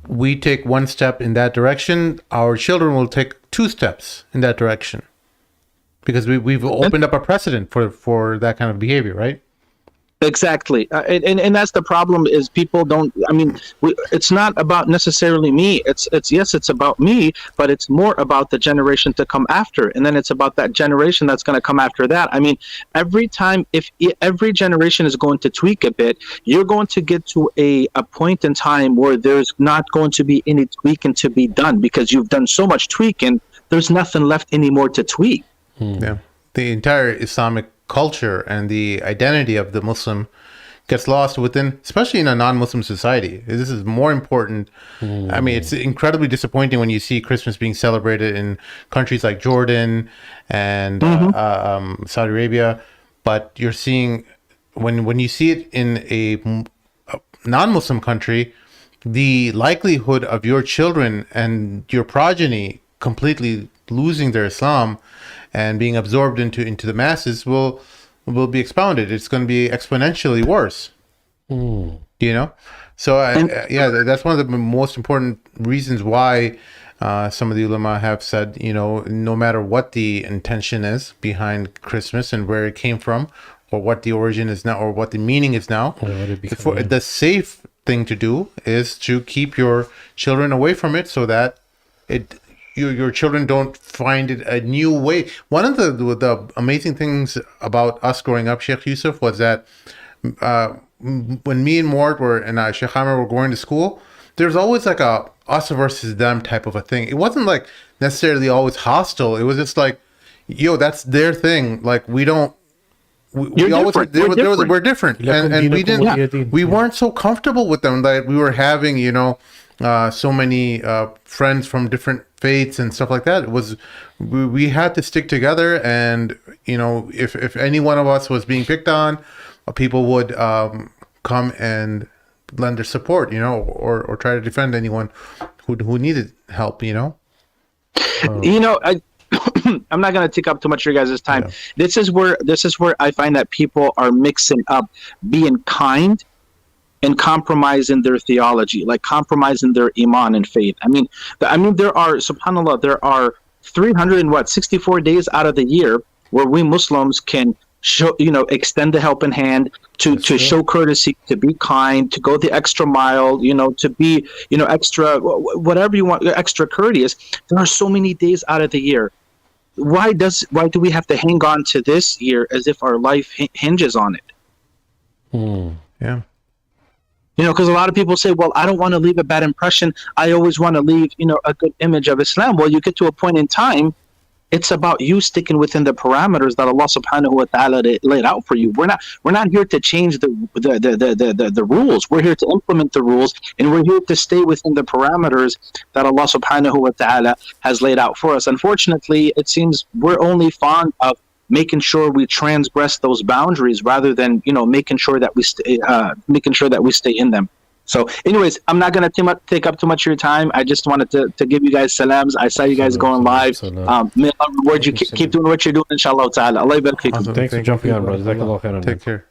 we take one step in that direction, our children will take 2 steps in that direction, because we've opened up a precedent for that kind of behavior, right? Exactly, and that's the problem, is people don't. I mean, it's not about necessarily me. It's about me, but it's more about the generation to come after, and then it's about that generation that's going to come after that. I mean, every generation is going to tweak a bit, you're going to get to a point in time where there's not going to be any tweaking to be done, because you've done so much tweaking. There's nothing left anymore to tweak. Yeah, the entire Islamic culture and the identity of the Muslim gets lost within, especially in a non-Muslim society. This is more important. I mean, it's incredibly disappointing when you see Christmas being celebrated in countries like Jordan and Saudi Arabia, but you're seeing, when you see it in a non-Muslim country, the likelihood of your children and your progeny completely losing their Islam and being absorbed into the masses will be expounded. It's going to be exponentially worse. So that's one of the most important reasons why some of the ulama have said, no matter what the intention is behind Christmas and where it came from, or what the origin is now, or what the meaning is now, the safe thing to do is to keep your children away from it, so that your children don't find it a new way. One of the amazing things about us growing up, Sheikh Yusuf, was that when me and Mort and Sheikh Amr were going to school, there's always like a us versus them type of a thing. It wasn't like necessarily always hostile. It was just like, that's their thing. Like, we don't. We always we're different, and we weren't so comfortable with them that we were having so many friends from different faiths and stuff like that. It was we had to stick together, and if any one of us was being picked on, people would come and lend their support, or try to defend anyone who needed help. I'm not going to take up too much of your guys' time. Yeah. This is where I find that people are mixing up being kind and compromising their theology, like compromising their iman and faith. I mean, there are, subhanAllah, there are 364 days out of the year where we Muslims can show, extend the helping hand, to show courtesy, to be kind, to go the extra mile, to be, extra, whatever you want, extra courteous. There are so many days out of the year. Why do we have to hang on to this year as if our life hinges on it? Yeah. Because a lot of people say, well, I don't want to leave a bad impression. I always want to leave, a good image of Islam. Well, you get to a point in time It's about you sticking within the parameters that Allah subhanahu wa ta'ala laid out for you. We're not here to change the rules. We're here to implement the rules, and we're here to stay within the parameters that Allah subhanahu wa ta'ala has laid out for us. Unfortunately, it seems we're only fond of making sure we transgress those boundaries rather than, making sure that we stay in them. So, anyways, I'm not going to take up too much of your time. I just wanted to give you guys salams. I saw you guys going live. May Allah reward you. Keep doing what you're doing, inshallah ta'ala. Allah yabarak fikum. Awesome. Thanks for jumping on, brother. Jazakallah khairan. Take care.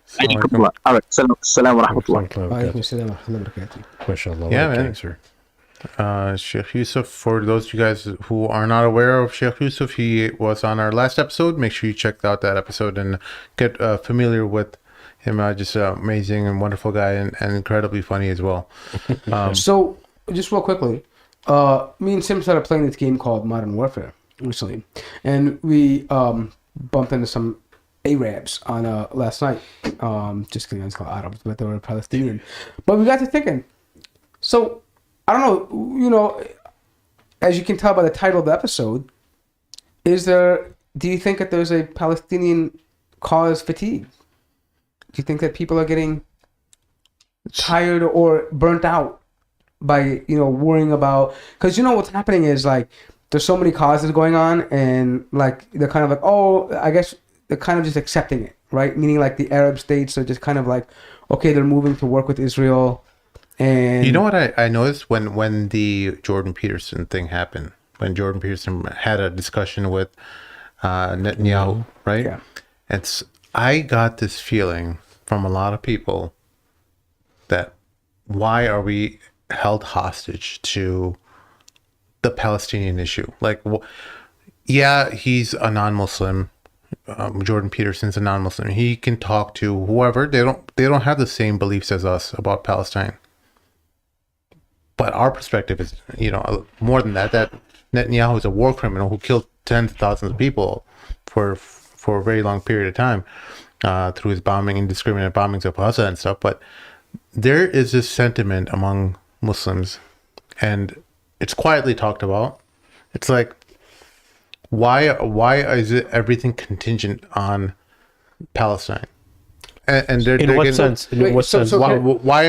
All right. Salam wa rahmatullah. Alaikum assalam wa rahmatullahi wa barakatuh. Mashallah. Yeah, What a man. cancer. Sheikh Yusuf, for those of you guys who are not aware of Sheikh Yusuf, he was on our last episode. Make sure you check out that episode and get familiar with him. Just an amazing and wonderful guy, and incredibly funny as well. So, just real quickly, me and Sim started playing this game called Modern Warfare recently, and we bumped into some Arabs on last night. Just kidding, it's called Arabs, but they were Palestinian. But we got to thinking. So, I don't know, as you can tell by the title of the episode, do you think that there's a Palestinian cause fatigue? Do you think that people are getting tired or burnt out by, worrying about, because what's happening is like, there's so many causes going on, and like, they're kind of like, oh, I guess they're kind of just accepting it, right? Meaning like the Arab states are just kind of like, okay, they're moving to work with Israel. And you know what I noticed when the Jordan Peterson thing happened, when Jordan Peterson had a discussion with Netanyahu, right? Yeah. I got this feeling from a lot of people that why are we held hostage to the Palestinian issue? Like, yeah, he's a non-Muslim. Jordan Peterson's a non-Muslim. He can talk to whoever. They don't have the same beliefs as us about Palestine. But our perspective is, more than that. That Netanyahu is a war criminal who killed tens of thousands of people for a very long period of time through his bombing, indiscriminate bombings of Gaza and stuff. But there is this sentiment among Muslims, and it's quietly talked about. It's like, why is it everything contingent on Palestine? And they're In what getting, sense? In Wait, what so- sense? so- why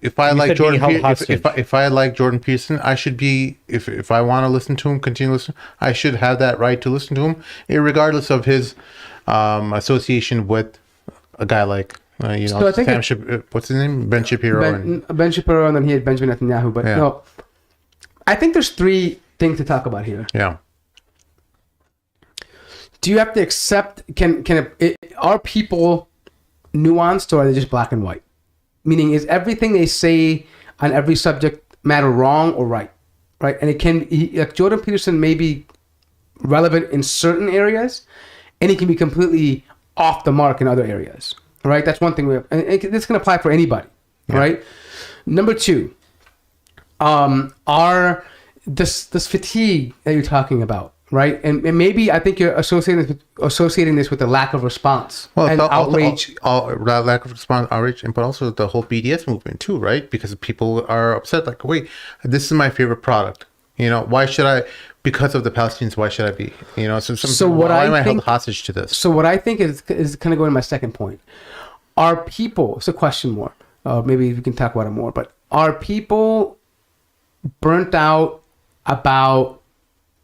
if I You like said Jordan being held hostage. if I like Jordan Peterson, I should be, if I want to listen to him, continue to listen, I should have that right to listen to him, regardless of his association with a guy like So I think what's his name, Ben Shapiro. Ben Shapiro, and then he had Benjamin Netanyahu. But Yeah. no, I think there's three things to talk about here. Yeah. Do you have to accept? Are people nuanced, or are they just black and white? Meaning, is everything they say on every subject matter wrong or right? Right, and it can be like Jordan Peterson may be relevant in certain areas, and he can be completely off the mark in other areas. Right, that's one thing we have, and this can apply for anybody. Right. Number two, are this fatigue that you're talking about, right? And maybe I think you're associating this with the lack of response and outrage. Lack of response, outrage, but also the whole BDS movement too, right? Because people are upset, like, wait, this is my favorite product. Why should I? Because of the Palestinians, why should I be? Why am I held hostage to this? So what I think is kind of going to my second point. Are people? It's a question more. Maybe we can talk about it more. But are people burnt out about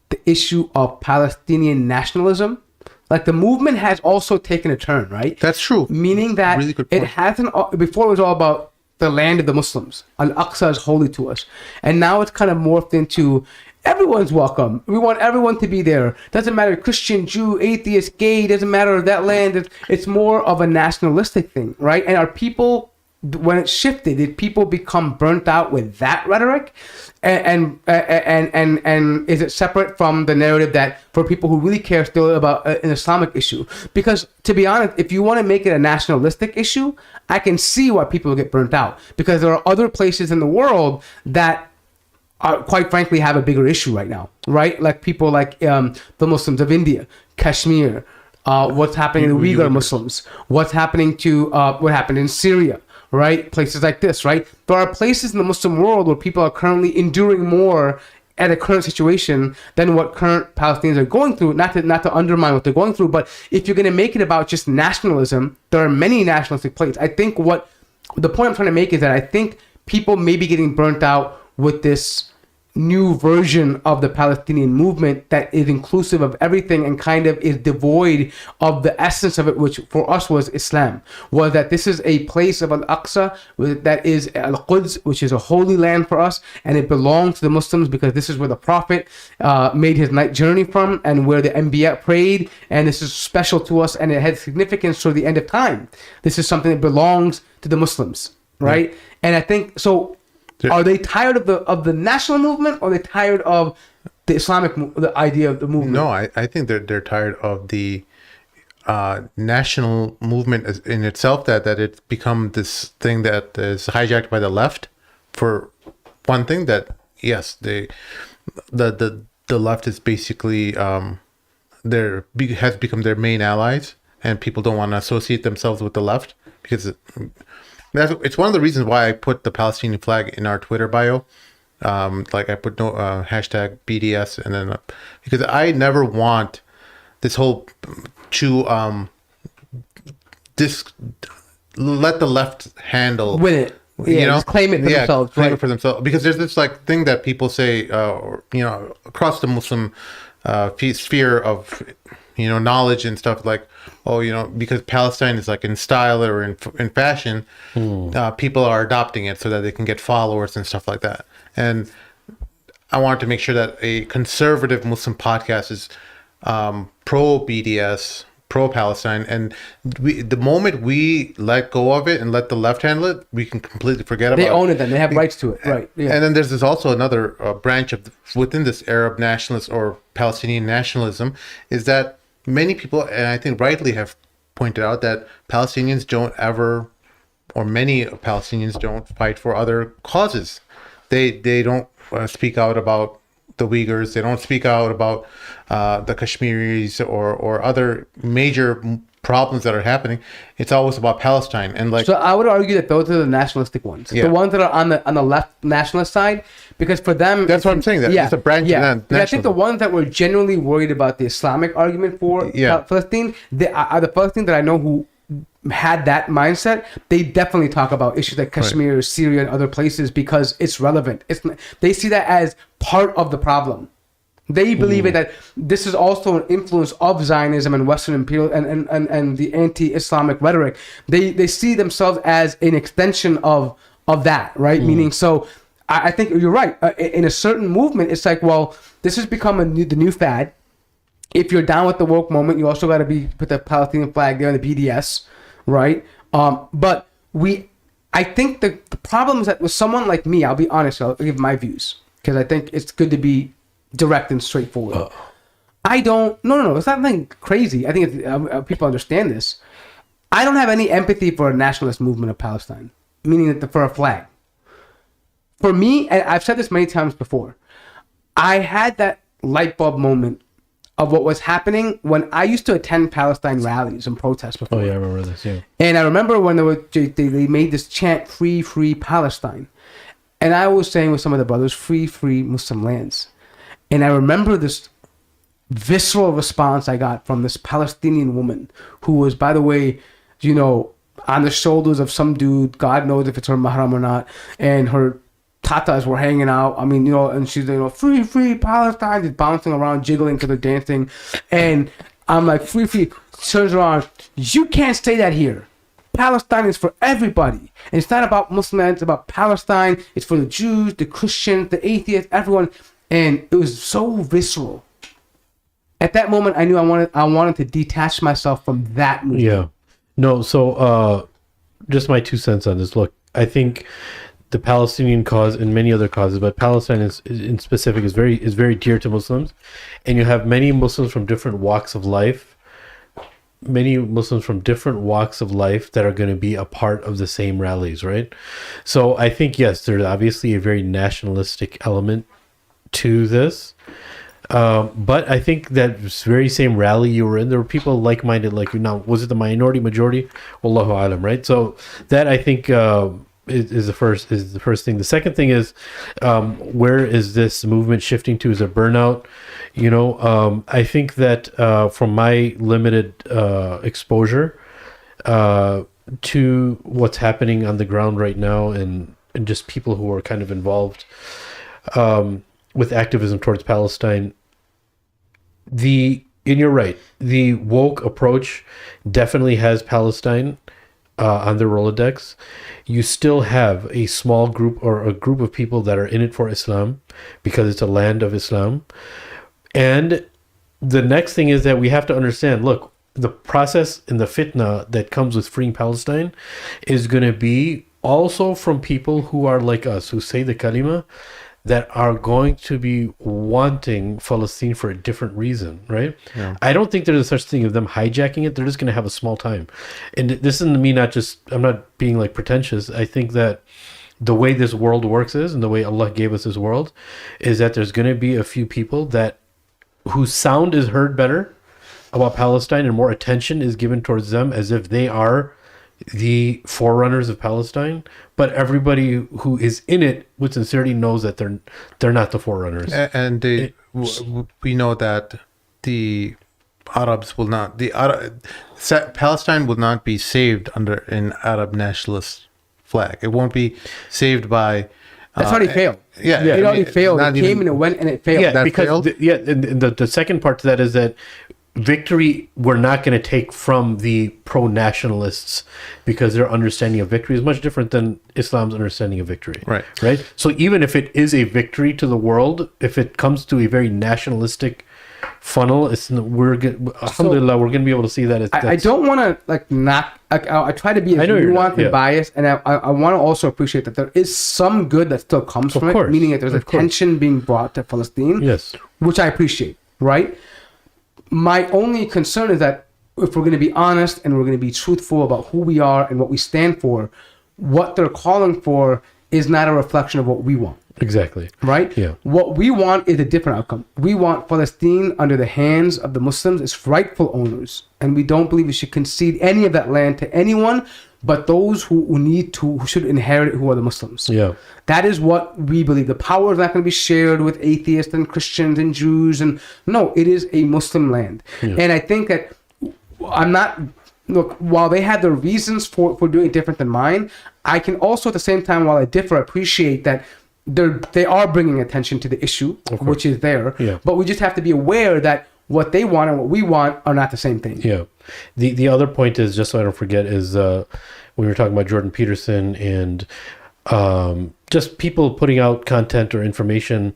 the issue of Palestinian nationalism? Like, the movement has also taken a turn, right? That's true. Meaning that Really good it point. hasn't. Before it was all about the land of the Muslims. Al-Aqsa is holy to us, and now it's kind of morphed into everyone's welcome. We want everyone to be there. Doesn't matter, Christian, Jew, atheist, gay. Doesn't matter that land. It's more of a nationalistic thing, right? And are people, when it shifted, did people become burnt out with that rhetoric? And is it separate from the narrative that for people who really care still about an Islamic issue? Because to be honest, if you want to make it a nationalistic issue, I can see why people get burnt out, because there are other places in the world that quite frankly have a bigger issue right now, right? Like people like the Muslims of India, Kashmir, what's happening to the Uyghur Muslims, what's happening to what happened in Syria, right? Places like this, right? There are places in the Muslim world where people are currently enduring more at the current situation than what current Palestinians are going through. Not to undermine what they're going through, but if you're going to make it about just nationalism, there are many nationalistic plates. I think what the point I'm trying to make is that I think people may be getting burnt out with this new version of the Palestinian movement that is inclusive of everything and kind of is devoid of the essence of it, which for us was Islam, was that this is a place of Al-Aqsa that is Al-Quds, which is a holy land for us, and it belongs to the Muslims because this is where the Prophet made his night journey from and where the Anbiya prayed, and this is special to us and it has significance for the end of time. This is something that belongs to the Muslims, right? Yeah. And I think so. Are they tired of the national movement, or are they tired of the the idea of the movement? No, I think they're tired of the national movement in itself. That it's become this thing that is hijacked by the left. For one thing, that yes, the left is basically has become their main allies, and people don't want to associate themselves with the left because. It's one of the reasons why I put the Palestinian flag in our Twitter bio. Like I put hashtag BDS, and then because I never want this whole let the left handle with it. Yeah, just claim it for themselves. Claim it for themselves. Because there's this like thing that people say, across the Muslim sphere of knowledge and stuff, like, because Palestine is like in style or in fashion, people are adopting it so that they can get followers and stuff like that. And I wanted to make sure that a conservative Muslim podcast is pro BDS, pro Palestine, and the moment we let go of it and let the left handle it, we can completely forget about it. They own it then. They have rights to it, right? Yeah. And then there's also another branch within this Arab nationalist or Palestinian nationalism, is that many people, and I think rightly, have pointed out that Palestinians don't ever, or many Palestinians don't fight for other causes. They don't speak out about the Uyghurs. They don't speak out about the Kashmiris or other major problems that are happening. It's always about Palestine. And so I would argue that those are the nationalistic ones, the ones that are on the left nationalist side, because for them, that's what I'm saying. That it's a branch. Yeah, I think the ones that were genuinely worried about the Islamic argument for Palestine, the Palestinians that I know who had that mindset, they definitely talk about issues like Kashmir, Syria, and other places because it's relevant. They see that as part of the problem. They believe that this is also an influence of Zionism and Western imperial and the anti-Islamic rhetoric. They see themselves as an extension of that, right? Meaning, so I think you're right. In a certain movement, it's like, well, this has become the new fad. If you're down with the woke moment, you also got to put the Palestinian flag there and the BDS, right? But I think the problem is that with someone like me, I'll be honest, I'll give my views because I think it's good to be direct and straightforward. I don't. No. It's not anything crazy. I think people understand this. I don't have any empathy for a nationalist movement of Palestine, meaning that for a flag. For me, and I've said this many times before, I had that light bulb moment of what was happening when I used to attend Palestine rallies and protests before. Oh yeah, I remember this. Yeah. And I remember when they made this chant, "Free, free Palestine," and I was saying with some of the brothers, "Free, free Muslim lands." And I remember this visceral response I got from this Palestinian woman who was, by the way, on the shoulders of some dude, God knows if it's her mahram or not, and her tatas were hanging out. I mean, and she's, free, free Palestine, just bouncing around, jiggling because they're dancing. And I'm like, free, free. Turns around, you can't say that here. Palestine is for everybody. And it's not about Muslims, it's about Palestine. It's for the Jews, the Christians, the atheists, everyone. And it was so visceral. At that moment, I knew I wanted to detach myself from that movement. Yeah. No, so just my 2 cents on this. Look, I think the Palestinian cause and many other causes, but Palestine in specific is very dear to Muslims. And you have many Muslims from different walks of life. Many Muslims from different walks of life that are going to be a part of the same rallies, right? So I think, yes, there's obviously a very nationalistic element to this, but I think that very same rally you were in, there were people like-minded like you. Now, was it the minority, majority? Wallahu alam, right? So that I think is the first thing. The second thing is, where is this movement shifting to? Is it burnout? I think that from my limited exposure to what's happening on the ground right now, and just people who are kind of involved with activism towards Palestine, and you're right, the woke approach definitely has Palestine on their Rolodex. You still have a small group, or a group of people that are in it for Islam because it's a land of Islam. And the next thing is that we have to understand, look, the process and the fitna that comes with freeing Palestine is going to be also from people who are like us, who say the kalima, that are going to be wanting Palestine for a different reason, right? Yeah. I don't think there's a such thing of them hijacking it. They're just going to have a small time. And this isn't me, I'm not being like pretentious. I think that the way this world works is, and the way Allah gave us this world, is that there's going to be a few people whose sound is heard better about Palestine, and more attention is given towards them as if they are the forerunners of Palestine. But everybody who is in it with sincerity knows that they're not the forerunners. And we know that the Arabs will not, Palestine will not be saved under an Arab nationalist flag. It won't be saved by. That's already failed. Yeah, it already failed. It came and it went and it failed. Yeah, that because failed? And the second part to that is that victory we're not going to take from the pro-nationalists, because their understanding of victory is much different than Islam's understanding of victory. Right. So even if it is a victory to the world, if it comes to a very nationalistic funnel, alhamdulillah, we're going to be able to see that. I don't want to I try to be nuanced and biased, and I want to also appreciate that there is some good that still comes from it, meaning that there's attention being brought to Palestine, which I appreciate, right? My only concern is that if we're going to be honest and we're going to be truthful about who we are and what we stand for, what they're calling for is not a reflection of what we want. Exactly. Right? Yeah. What we want is a different outcome. We want Palestine under the hands of the Muslims as rightful owners. And we don't believe we should concede any of that land to anyone but those who should inherit it, who are the Muslims. Yeah. That is what we believe. The power is not going to be shared with atheists and Christians and Jews. And no, it is a Muslim land. Yeah. And I think that while they had their reasons for doing it different than mine, I can also at the same time, while I differ, appreciate that they are bringing attention to the issue, which is there. Yeah. But we just have to be aware that what they want and what we want are not the same thing. Yeah. The other point is, just so I don't forget, is we were talking about Jordan Peterson and just people putting out content or information.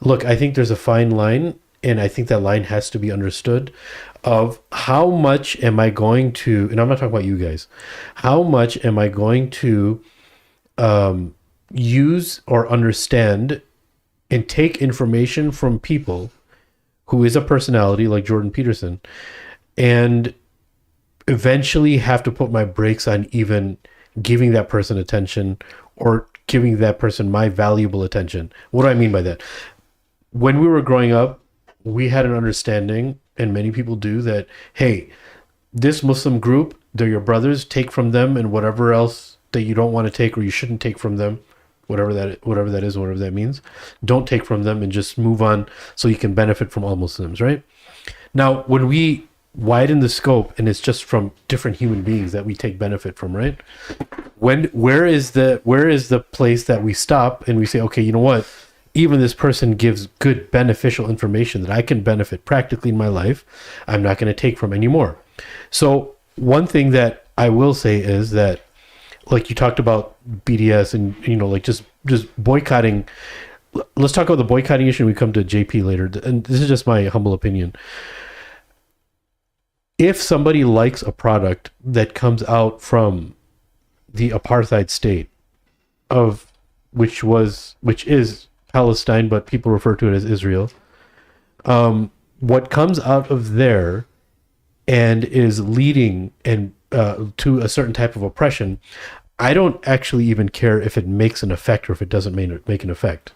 Look, I think there's a fine line, and I think that line has to be understood, of how much am I going to, and I'm not talking about you guys, how much am I going to use or understand and take information from people who is a personality like Jordan Peterson, and eventually have to put my brakes on even giving that person attention or giving that person my valuable attention. What do I mean by that? When we were growing up, we had an understanding, and many people do, that, hey, this Muslim group, they're your brothers, take from them, and whatever else that you don't want to take or you shouldn't take from them, whatever that is, whatever that means, don't take from them, and just move on so you can benefit from all Muslims, right? Now, when we widen the scope and it's just from different human beings that we take benefit from, right? Where is the place that we stop and we say, okay, you know what? Even this person gives good beneficial information that I can benefit practically in my life, I'm not going to take from anymore. So one thing that I will say is that, like you talked about BDS and, like just boycotting. Let's talk about the boycotting issue when we come to JP later. And this is just my humble opinion. If somebody likes a product that comes out from the apartheid state of which is Palestine, but people refer to it as Israel, what comes out of there and is leading and to a certain type of oppression, I don't actually even care if it makes an effect or if it doesn't make an effect.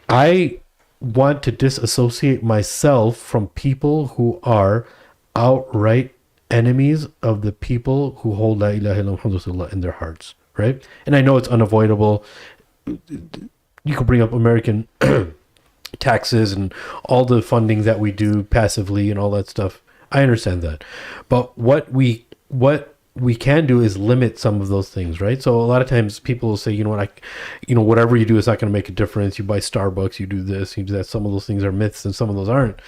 I want to disassociate myself from people who are outright enemies of the people who hold La ilaha illallah Muhammadur Rasulullah in their hearts, right? And I know it's unavoidable. You could bring up American taxes and all the funding that we do passively and all that stuff. I understand that. But what we can do is limit some of those things, right? So a lot of times people will say, whatever you do is not going to make a difference. You buy Starbucks, you do this, you do that. Some of those things are myths and some of those aren't.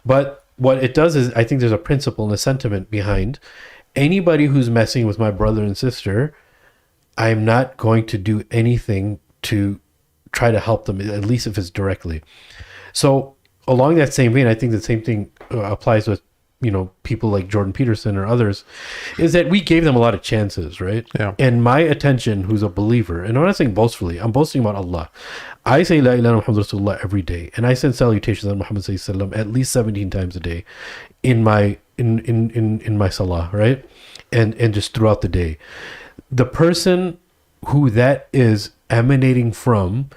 But what it does is, I think there's a principle and a sentiment behind anybody who's messing with my brother and sister. I'm not going to do anything to try to help them, at least if it's directly. So along that same vein, I think the same thing applies with, people like Jordan Peterson or others, is that we gave them a lot of chances, right? Yeah. And my attention, who's a believer, and I'm not saying boastfully, I'm boasting about Allah. I say La ilaha Muhammad Rasulullah every day, and I send salutations on Muhammad sallallahu at least 17 times a day in my in my salah, right? And just throughout the day. The person who that is emanating from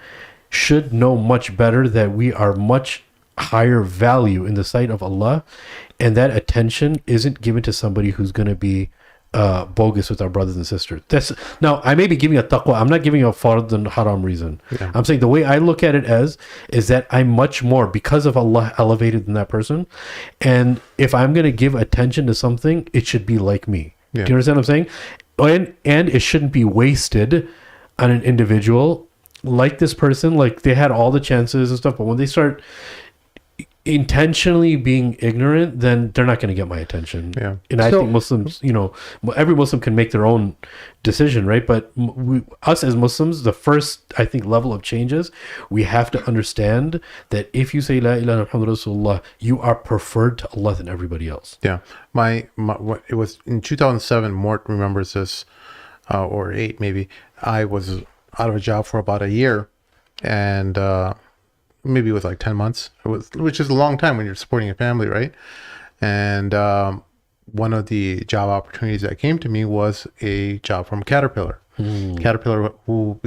should know much better that we are much higher value in the sight of Allah, and that attention isn't given to somebody who's going to be bogus with our brothers and sisters. Now I may be giving a taqwa, I'm not giving a fard and haram reason. Yeah. I'm saying the way I look at it is that I'm much more, because of Allah, elevated than that person, and if I'm going to give attention to something, it should be like me. Yeah. Do you understand what I'm saying? And it shouldn't be wasted on an individual like this person. Like, they had all the chances and stuff, but when they start intentionally being ignorant, then they're not going to get my attention. Yeah. And I think Muslims, every Muslim can make their own decision, right? But us as Muslims, the first, I think, level of changes, we have to understand that if you say La ilaha Muhammad Rasulullah, you are preferred to Allah than everybody else. Yeah. It was in 2007, Mort remembers this, or 8 maybe. I was out of a job for about a year, and maybe it was like 10 months, which is a long time when you're supporting a family, right? And one of the job opportunities that came to me was a job from Caterpillar. Caterpillar, who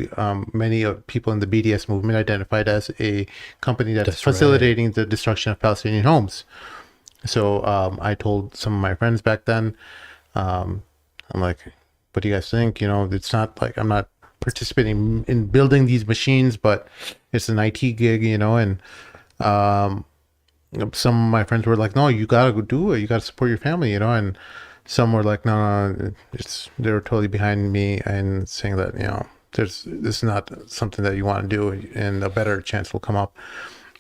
many people in the BDS movement identified as a company that's facilitating the destruction of Palestinian homes. So I told some of my friends back then, I'm like, what do you guys think? It's not like I'm not participating in building these machines, but it's an IT gig, and some of my friends were like, no, you gotta go do it, you gotta support your family, and some were like, no, they were totally behind me and saying that, this is not something that you want to do, and a better chance will come up.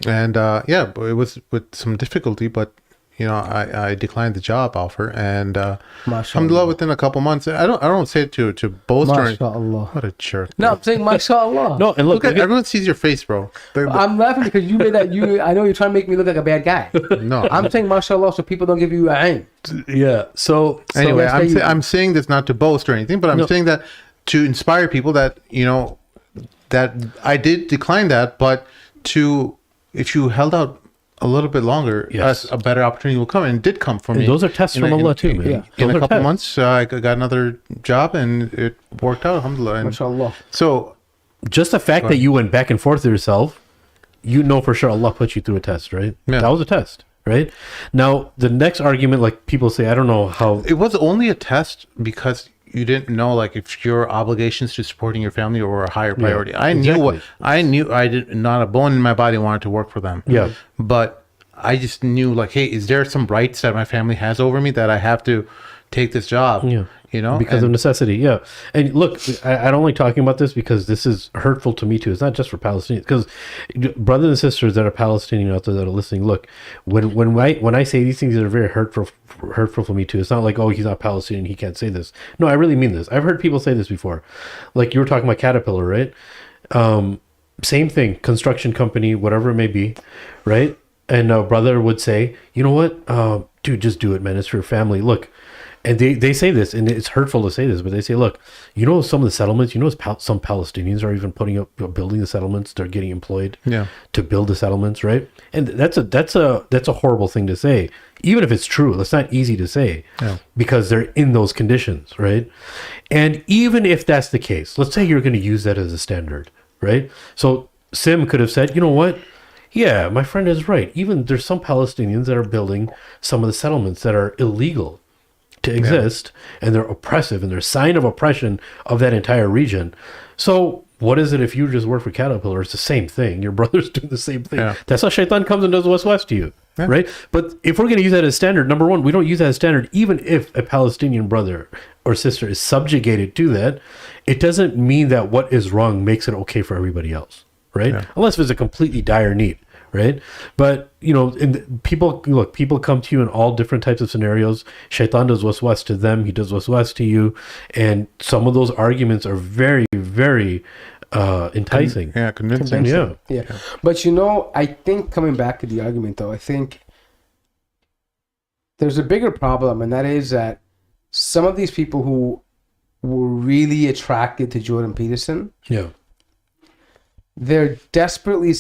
And but it was with some difficulty, but I declined the job offer, and alhamdulillah, within a couple months, I don't say it to boast or what a jerk. No, I'm saying mashallah. No, and look at everyone sees your face, bro. I'm laughing because you made that. I know you're trying to make me look like a bad guy. No, I'm saying mashallah so people don't give you a ain. Yeah. So anyway, I'm saying this not to boast or anything, but I'm saying that to inspire people that that I did decline that, but if you held out a little bit longer, yes, a better opportunity will come, and it did come for me. Those are tests from Allah too, man. In a couple months, I got another job, and it worked out, alhamdulillah. MashaAllah. So, just the fact that you went back and forth with yourself, for sure Allah put you through a test, right? Yeah. That was a test, right? Now, the next argument, like people say, I don't know how... It was only a test because you didn't know, like, if your obligations to supporting your family were a higher priority. Yeah, I knew I did not a bone in my body wanted to work for them. Yeah. But I just knew, like, hey, is there some rights that my family has over me that I have to take this job? Yeah. Because of necessity. Yeah. And look, I don't like talking about this because this is hurtful to me too. It's not just for Palestinians, because brothers and sisters that are Palestinian out there that are listening, look, when I say these things that are very hurtful for me too, it's not like, oh, he's not Palestinian, he can't say this. No, I really mean this. I've heard people say this before. Like you were talking about Caterpillar, right? Same thing, construction company, whatever it may be, right? And a brother would say, you know what, dude, just do it, man. It's for your family. Look. And they say this, and it's hurtful to say this, but they say, look, some of the settlements, some Palestinians are even building the settlements. They're getting employed to build the settlements, right? And that's a horrible thing to say, even if it's true. It's not easy to say because they're in those conditions, right? And even if that's the case, let's say you're going to use that as a standard, right? So Sim could have said, you know what? Yeah, my friend is right. Even there's some Palestinians that are building some of the settlements that are illegal to exist, and they're oppressive, and they're a sign of oppression of that entire region. So what is it if you just work for Caterpillar? It's the same thing. Your brothers do the same thing. Yeah. That's how Shaitan comes and does west to you, right? But if we're going to use that as standard, number one, we don't use that as standard. Even if a Palestinian brother or sister is subjugated to that, it doesn't mean that what is wrong makes it okay for everybody else, right? Yeah. Unless there's a completely dire need, right? But people come to you in all different types of scenarios. Shaitan does west to them. He does west to you, and some of those arguments are very, very enticing. Convincing. Yeah. But I think coming back to the argument, though, I think there's a bigger problem, and that is that some of these people who were really attracted to Jordan Peterson, they're desperately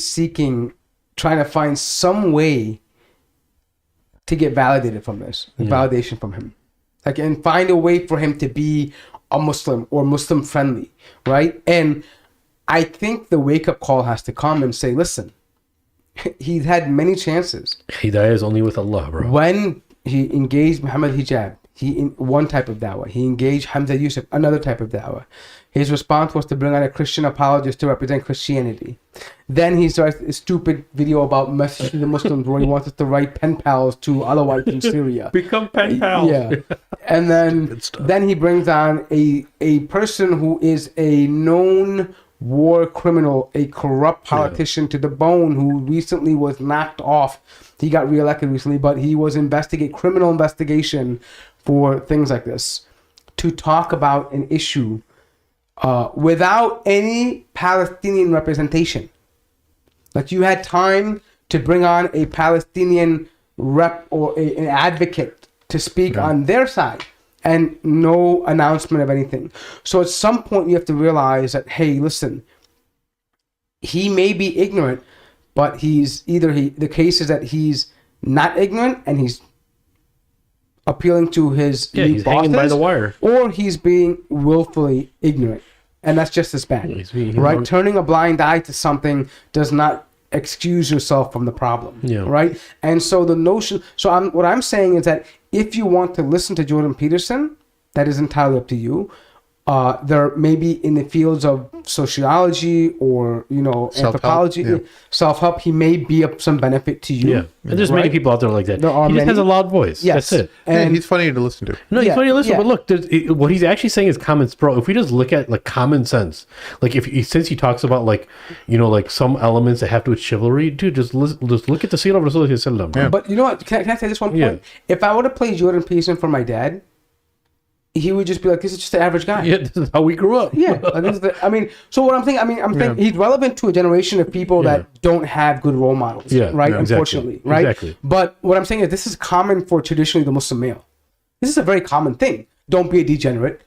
trying to find some way to get validated from this, validation from him, and find a way for him to be a Muslim or Muslim friendly, right? And I think the wake up call has to come and say, listen, he's had many chances. Hidayah is only with Allah, bro. When he engaged Muhammad Hijab, one type of da'wah. He engaged Hamza Yusuf, another type of da'wah. His response was to bring on a Christian apologist to represent Christianity. Then he starts a stupid video about messaging to the Muslims where he wants us to write pen pals to Alawites in Syria. Become pen pals. Yeah. And then he brings on a person who is a known war criminal, a corrupt politician to the bone who recently was knocked off. He got reelected recently, but he was criminal investigation for things like this, to talk about an issue without any Palestinian representation. Like, you had time to bring on a Palestinian rep or an advocate to speak on their side, and no announcement of anything. So at some point you have to realize that, hey, listen, he may be ignorant, but the case is that he's not ignorant and he's appealing to his new he's hanging by the wire, or he's being willfully ignorant, and that's just as bad, right? Turning a blind eye to something does not excuse yourself from the problem, right? And so what I'm saying is that if you want to listen to Jordan Peterson, that is entirely up to you. There may be in the fields of sociology or anthropology, self-help, he may be of some benefit to you. Yeah, and there's many people out there like that. He just has a loud voice. Yes. That's it. And he's funny to listen to. No, he's funny to listen. But look, what he's actually saying is common, bro. If we just look at common sense, since he talks about some elements that have to do with chivalry, dude, just look at the Seerah of Rasulullah. Yeah. But you know what? Can I say this one point? Yeah. If I were to play Jordan Peterson for my dad, he would just be like, this is just an average guy. Yeah, this is how we grew up. Yeah. So what I'm thinking, I'm thinking he's relevant to a generation of people that don't have good role models, right? Unfortunately, right? Exactly. But what I'm saying is this is common for traditionally the Muslim male. This is a very common thing. Don't be a degenerate.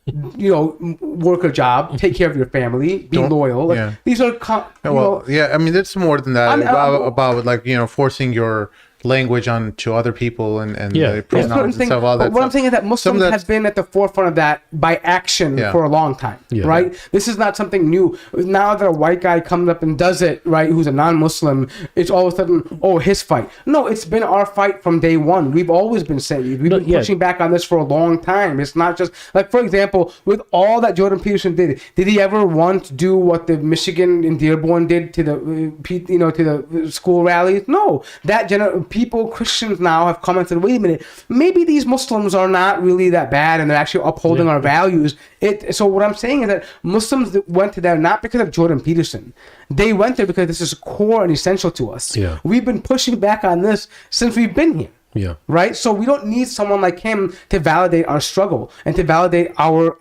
Work a job, take care of your family, be loyal. These are, there's more than that about forcing your language onto other people and pronouns and stuff. All that. But what I'm saying is that Muslims have been at the forefront of that by action for a long time, right? This is not something new. Now that a white guy comes up and does it, right, who's a non-Muslim, it's all of a sudden, his fight. No, it's been our fight from day one. We've always been saying, we've been pushing back on this for a long time. It's not just, for example, with all that Jordan Peterson did he ever once do what the Michigan and Dearborn did to the school rallies? No. Christians now have come and said, wait a minute, maybe these Muslims are not really that bad and they're actually upholding our values. So what I'm saying is that Muslims went to there not because of Jordan Peterson. They went there because this is core and essential to us. Yeah. We've been pushing back on this since we've been here. Yeah. Right. So we don't need someone like him to validate our struggle and to validate our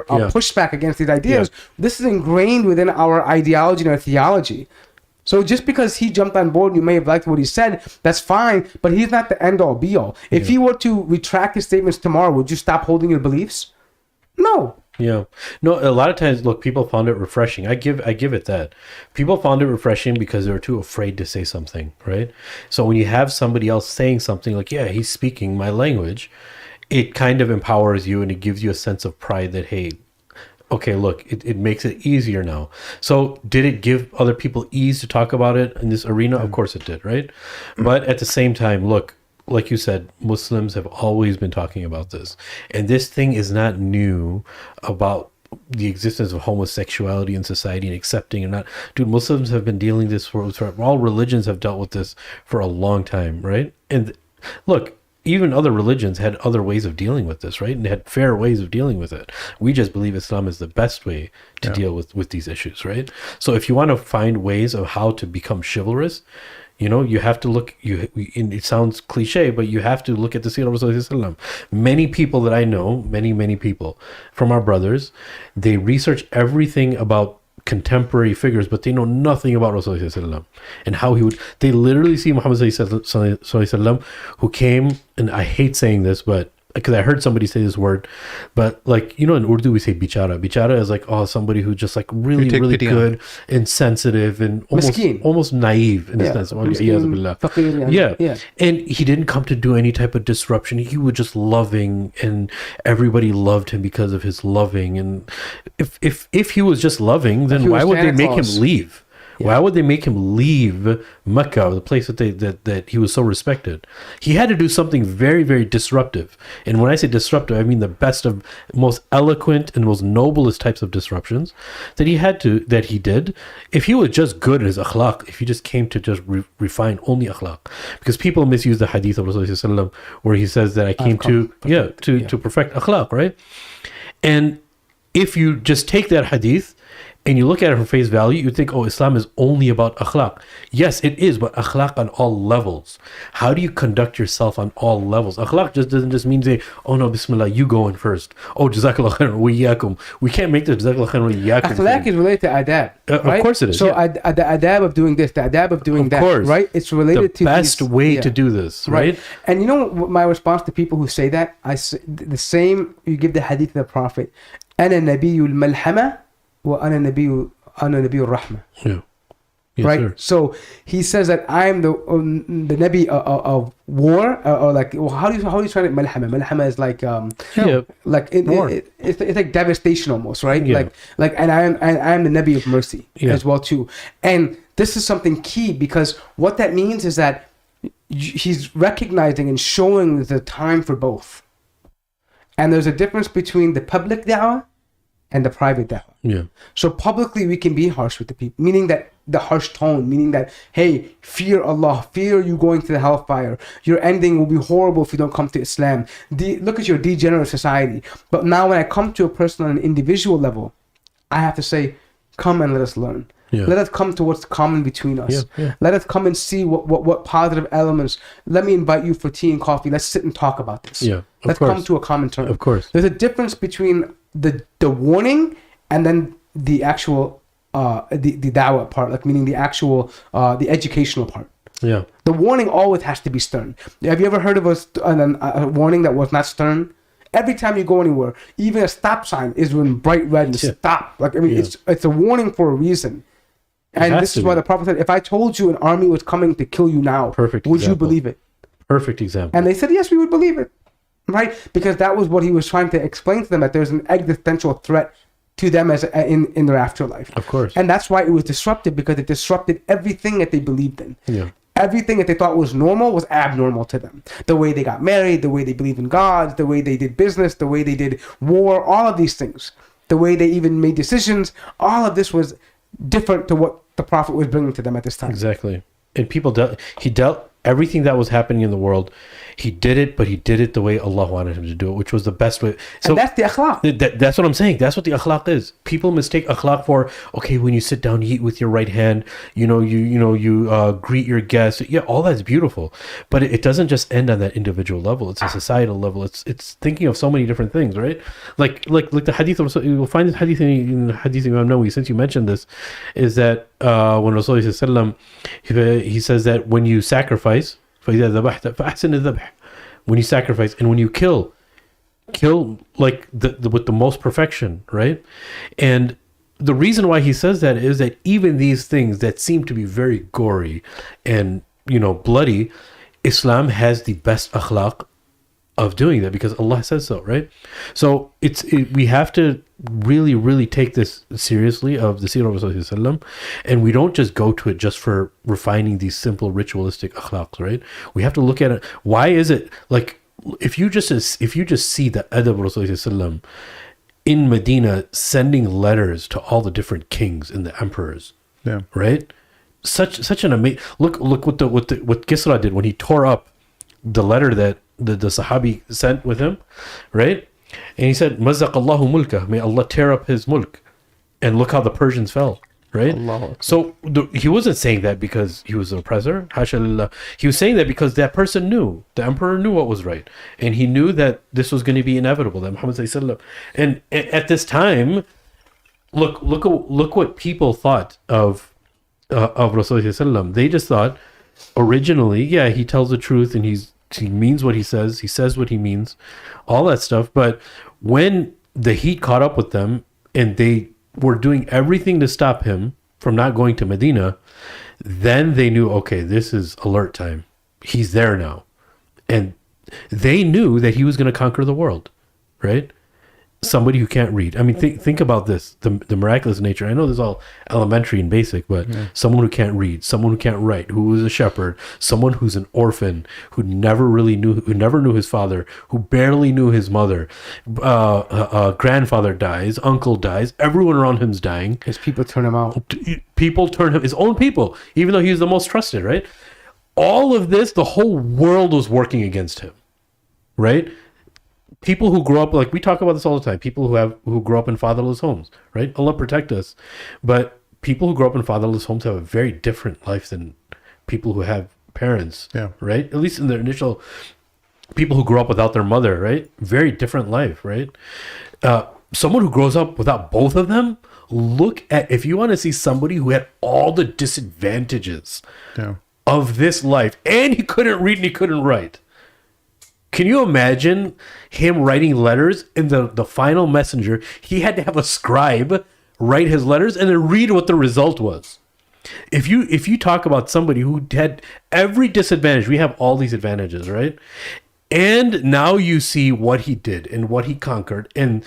pushback against these ideas. Yeah. This is ingrained within our ideology and our theology. So just because he jumped on board and you may have liked what he said, that's fine, but he's not the end all be all. If he were to retract his statements tomorrow, would you stop holding your beliefs? No. Yeah. No, a lot of times, look, people found it refreshing. I give it that. People found it refreshing because they were too afraid to say something, right? So when you have somebody else saying something like, yeah, he's speaking my language, it kind of empowers you and it gives you a sense of pride that, hey, okay, look, it makes it easier now. So did it give other people ease to talk about it in this arena? Of course it did, right? But at the same time, look, like you said, Muslims have always been talking about this. And this thing is not new about the existence of homosexuality in society and accepting and not. Dude, Muslims have been dealing this for all religions have dealt with this for a long time, right? And look, even other religions had other ways of dealing with this, right? And had fair ways of dealing with it. We just believe Islam is the best way to deal with these issues, right? So if you want to find ways of how to become chivalrous, you know, you have to look, it sounds cliche, but you have to look at the Seerah of Rasulullah. Many people that I know, many people from our brothers, they research everything about contemporary figures, but they know nothing about Rasulullah and how he would. They literally see Muhammad Sallallahu who came, and I hate saying this, but because I heard somebody say this word, but like, you know, in Urdu we say bichara. Bichara is like, oh, somebody who's just like really good and sensitive and almost naive in a sense. Yeah. And he didn't come to do any type of disruption. He was just loving, and everybody loved him because of his loving. And if he was just loving, then why would they make him leave? Yeah. Why would they make him leave Mecca, the place that he was so respected? He had to do something very, very disruptive. And when I say disruptive, I mean the best of, most eloquent and most noblest types of disruptions that he did. If he was just good at his akhlaq, if he just came to just refine only akhlaq, because people misuse the hadith of Rasulullah where he says that I came to perfect akhlaq, right? And if you just take that hadith and you look at it from face value, you think, oh, Islam is only about akhlaq. Yes, it is, but akhlaq on all levels. How do you conduct yourself on all levels? Akhlaq doesn't just mean say, oh no, bismillah, you go in first. Oh, jazakallah khairan wa iyyakum. We can't make the jazakallah khairan wa iyyakum. Akhlaq is related to adab. Right? Of course it is. So the adab of doing this, the adab of doing that, right? It's related to the best way to do this, right? And you know my response to people who say that? I say the same. You give the hadith of the Prophet, "Ana nabiyul malhama." وَأَنَا نَبِيُّ الرَّحْمَةِ. Yeah. Yes, right? Sir. So he says that I am the Nabi of war, or like, well, how do you try it? Malhama. Malhama is like like it's like devastation almost, right? Yeah. Like and I am the Nabi of mercy as well too. And this is something key, because what that means is that he's recognizing and showing the time for both. And there's a difference between the public da'wah and the private da'wah. Yeah. So publicly we can be harsh with the people, meaning that the harsh tone, meaning that, hey, fear Allah, fear you going to the hellfire. Your ending will be horrible if you don't come to Islam. Look at your degenerate society. But now when I come to a person on an individual level, I have to say, come and let us learn. Yeah. Let us come to what's common between us. Let us come and see what positive elements. Let me invite you for tea and coffee. Let's sit and talk about this. Let's come to a common term. Of course. There's a difference between the warning and then the actual the da'wah part, like meaning the actual the educational part. Yeah. The warning always has to be stern. Have you ever heard of a warning that was not stern? Every time you go anywhere, even a stop sign is in bright red and stop. Like, I mean, it's a warning for a reason. And this is why the Prophet said, if I told you an army was coming to kill you now, would you believe it? Perfect example. And they said, yes, we would believe it. Right? Because that was what he was trying to explain to them, that there's an existential threat to them as in their afterlife. Of course. And that's why it was disruptive, because it disrupted everything that they believed in. Yeah. Everything that they thought was normal was abnormal to them. The way they got married, the way they believed in God, the way they did business, the way they did war, all of these things. The way they even made decisions, all of this was different to what the Prophet was bringing to them at this time. Exactly. And he dealt everything that was happening in the world. He did it, but he did it the way Allah wanted him to do it, which was the best way. So and that's the akhlaq. That's what I'm saying. That's what the akhlaq is. People mistake akhlaq for, okay, when you sit down, you eat with your right hand. You greet your guests. Yeah, all that's beautiful, but it doesn't just end on that individual level. It's a societal level. It's thinking of so many different things, right? Like the hadith of, you'll find this hadith in Hadith Imam Nawawi. Since you mentioned this, is that when Rasulullah he says that when you sacrifice, when you sacrifice and when you kill like with the most perfection, right? And the reason why he says that is that even these things that seem to be very gory and bloody, Islam has the best akhlaq of doing that because Allah says so, right? So we have to really take this seriously of the Seerah of Rasulullah, and we don't just go to it just for refining these simple ritualistic akhlaq, right? We have to look at it. Why is it like if you just see the adab of Rasulullah in Medina sending letters to all the different kings and the emperors, Yeah. right? Such an amazing look what Kisra did when he tore up the letter that the Sahabi sent with him, right? And he said, Mazzaqallahu mulkah, may Allah tear up his mulk. And look how the Persians fell, right? So he wasn't saying that because he was an oppressor. Hasha lillah. He was saying that because that person knew, the emperor knew what was right. And he knew that this was going to be inevitable, that Muhammad sallallahu alaihi wasallam. And at this time, look what people thought of Rasulullah sallallahu alaihi wasallam. They just thought, originally, yeah, he tells the truth and he means what he says what he means, all that stuff. But when the heat caught up with them and they were doing everything to stop him from not going to Medina, then they knew, okay, this is alert time. He's there now. And they knew that he was going to conquer the world, right? Somebody who can't read. I mean, think about this, the miraculous nature. I know this is all elementary and basic, but someone who can't read, someone who can't write, who was a shepherd, someone who's an orphan, who never knew his father, who barely knew his mother, grandfather dies, uncle dies, everyone around him's dying. His people turn him out. People turn him, his own people, even though he was the most trusted, right? All of this, the whole world was working against him, right? People who grow up, like we talk about this all the time, people who grow up in fatherless homes, right? Allah protect us. But people who grow up in fatherless homes have a very different life than people who have parents, right? At least in their initial, people who grow up without their mother, right? Very different life, right? Someone who grows up without both of them, look at, if you want to see somebody who had all the disadvantages of this life, and he couldn't read and he couldn't write. Can you imagine him writing letters and the final messenger, he had to have a scribe write his letters and then read what the result was. If you talk about somebody who had every disadvantage, we have all these advantages, right? And now you see what he did and what he conquered, and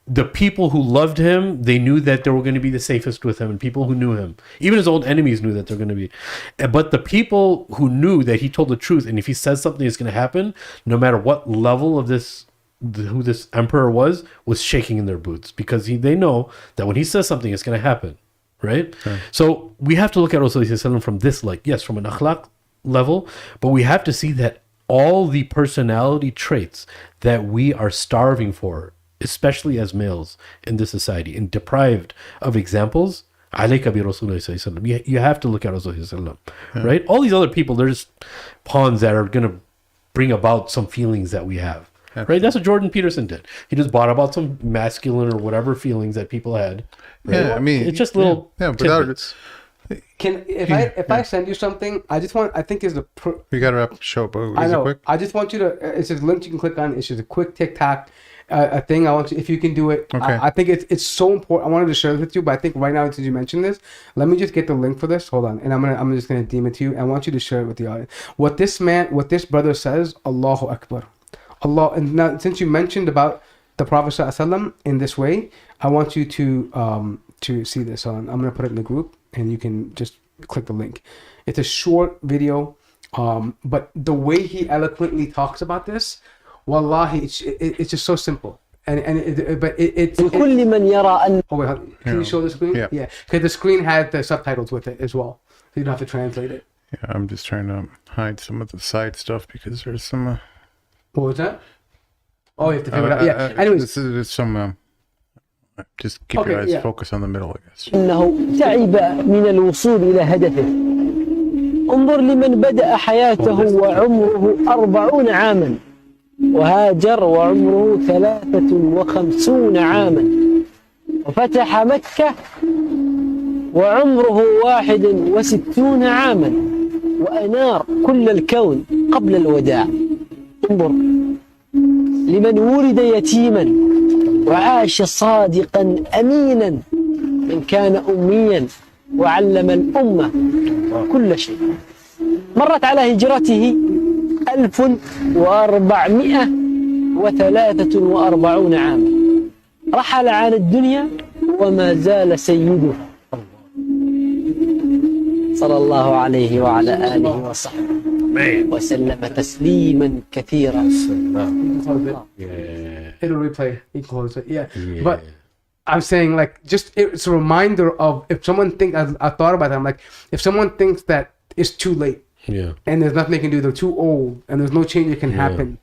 the people who loved him, they knew that they were going to be the safest with him, and people who knew him, even his old enemies knew that they're going to be. But the people who knew that he told the truth, and if he says something is going to happen, no matter what level of who this emperor was shaking in their boots, because they know that when he says something, it's going to happen, right? So we have to look at Rasulullah from this, like, yes, from an akhlaq level, but we have to see that all the personality traits that we are starving for, especially as males in this society and deprived of examples, alayka bi Rasulullah, you have to look at Rasulullah, right? All these other people, they're just pawns that are going to bring about some feelings that we have, right? That's what Jordan Peterson did. He just brought about some masculine or whatever feelings that people had, right? Yeah, I mean, it's just little tidbits. If I send you something, I think is the we got to wrap the show, but I know. quick? I just want you to. It's just a link you can click on. It's just a quick TikTok thing. I want you, if you can do it. Okay. I think it's so important. I wanted to share this with you, but I think right now, since you mentioned this, let me just get the link for this. Hold on, and I'm just gonna deem it to you. I want you to share it with the audience. What this brother says, Allahu Akbar, Allah. And now, since you mentioned about the Prophet ﷺ in this way, I want you to see this on. I'm gonna put it in the group, and you can just click the link. It's a short video, but the way he eloquently talks about this, wallahi, it's just so simple. Can you show the screen? Yeah. Because the screen had the subtitles with it as well, so you don't have to translate it. Yeah, I'm just trying to hide some of the side stuff because there's some. What was that? Oh, you have to figure it out. Yeah. Anyways, this is some. Just keep your eyes focused on the middle, I guess. إنه تعب من الوصول إلى هدفه. انظر لمن بدأ حياته وعمره 40 عاما وهاجر وعمره 53 عاما وفتح مكة وعمره 61 عاما وأنار كل الكون قبل الوداع. انظر لمن ولد يتيما وعاش صادقا أمينا من كان أميا وعلم الأمة كل شيء. مرت على هجرته 1400 43 عاما رحل عن الدنيا وما زال سيدها صلى الله عليه وعلى آله وصحبه وسلم تسليما كثيرا. It'll replay. You can close it. Yeah. But I'm saying, like, just it's a reminder of if someone thinks, I thought about that. I'm like, if someone thinks that it's too late, and there's nothing they can do, they're too old, and there's no change that can happen.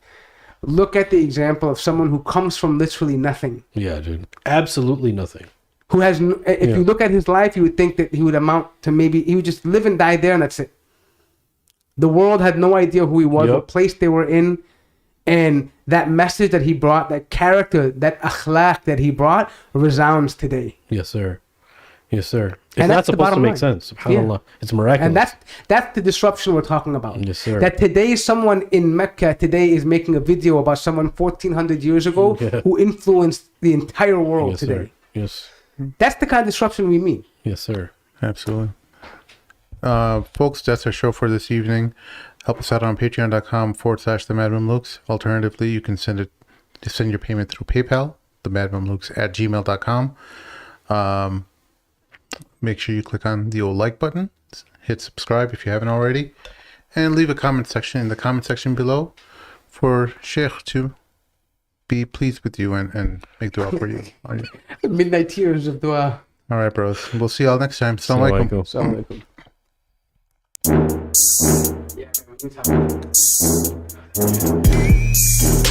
Look at the example of someone who comes from literally nothing. Yeah, dude. Absolutely nothing. Who has, if you look at his life, you would think that he would amount to maybe, he would just live and die there and that's it. The world had no idea who he was, what place they were in. And that message that he brought, that character, that akhlaq that he brought resounds today. Yes, sir. Yes, sir. It's And not that's the supposed to bottom make line. sense. SubhanAllah. It's miraculous. And that's the disruption we're talking about. Yes, sir. That today someone in Mecca today is making a video about someone 1400 years ago who influenced the entire world today. Sir. Yes. That's the kind of disruption we mean. Yes, sir. Absolutely. Folks, that's our show for this evening. Help us out on patreon.com/themadmamluks. Alternatively, you can send your payment through PayPal, themadmamluks@gmail.com. Make sure you click on the old like button, hit subscribe if you haven't already, and leave a comment section in the comment section below for Shaykh to be pleased with you and make dua for you. Midnight tears of dua. All right, bros. We'll see y'all next time. Assalamu alaikum. Assalamu alaikum. Yeah,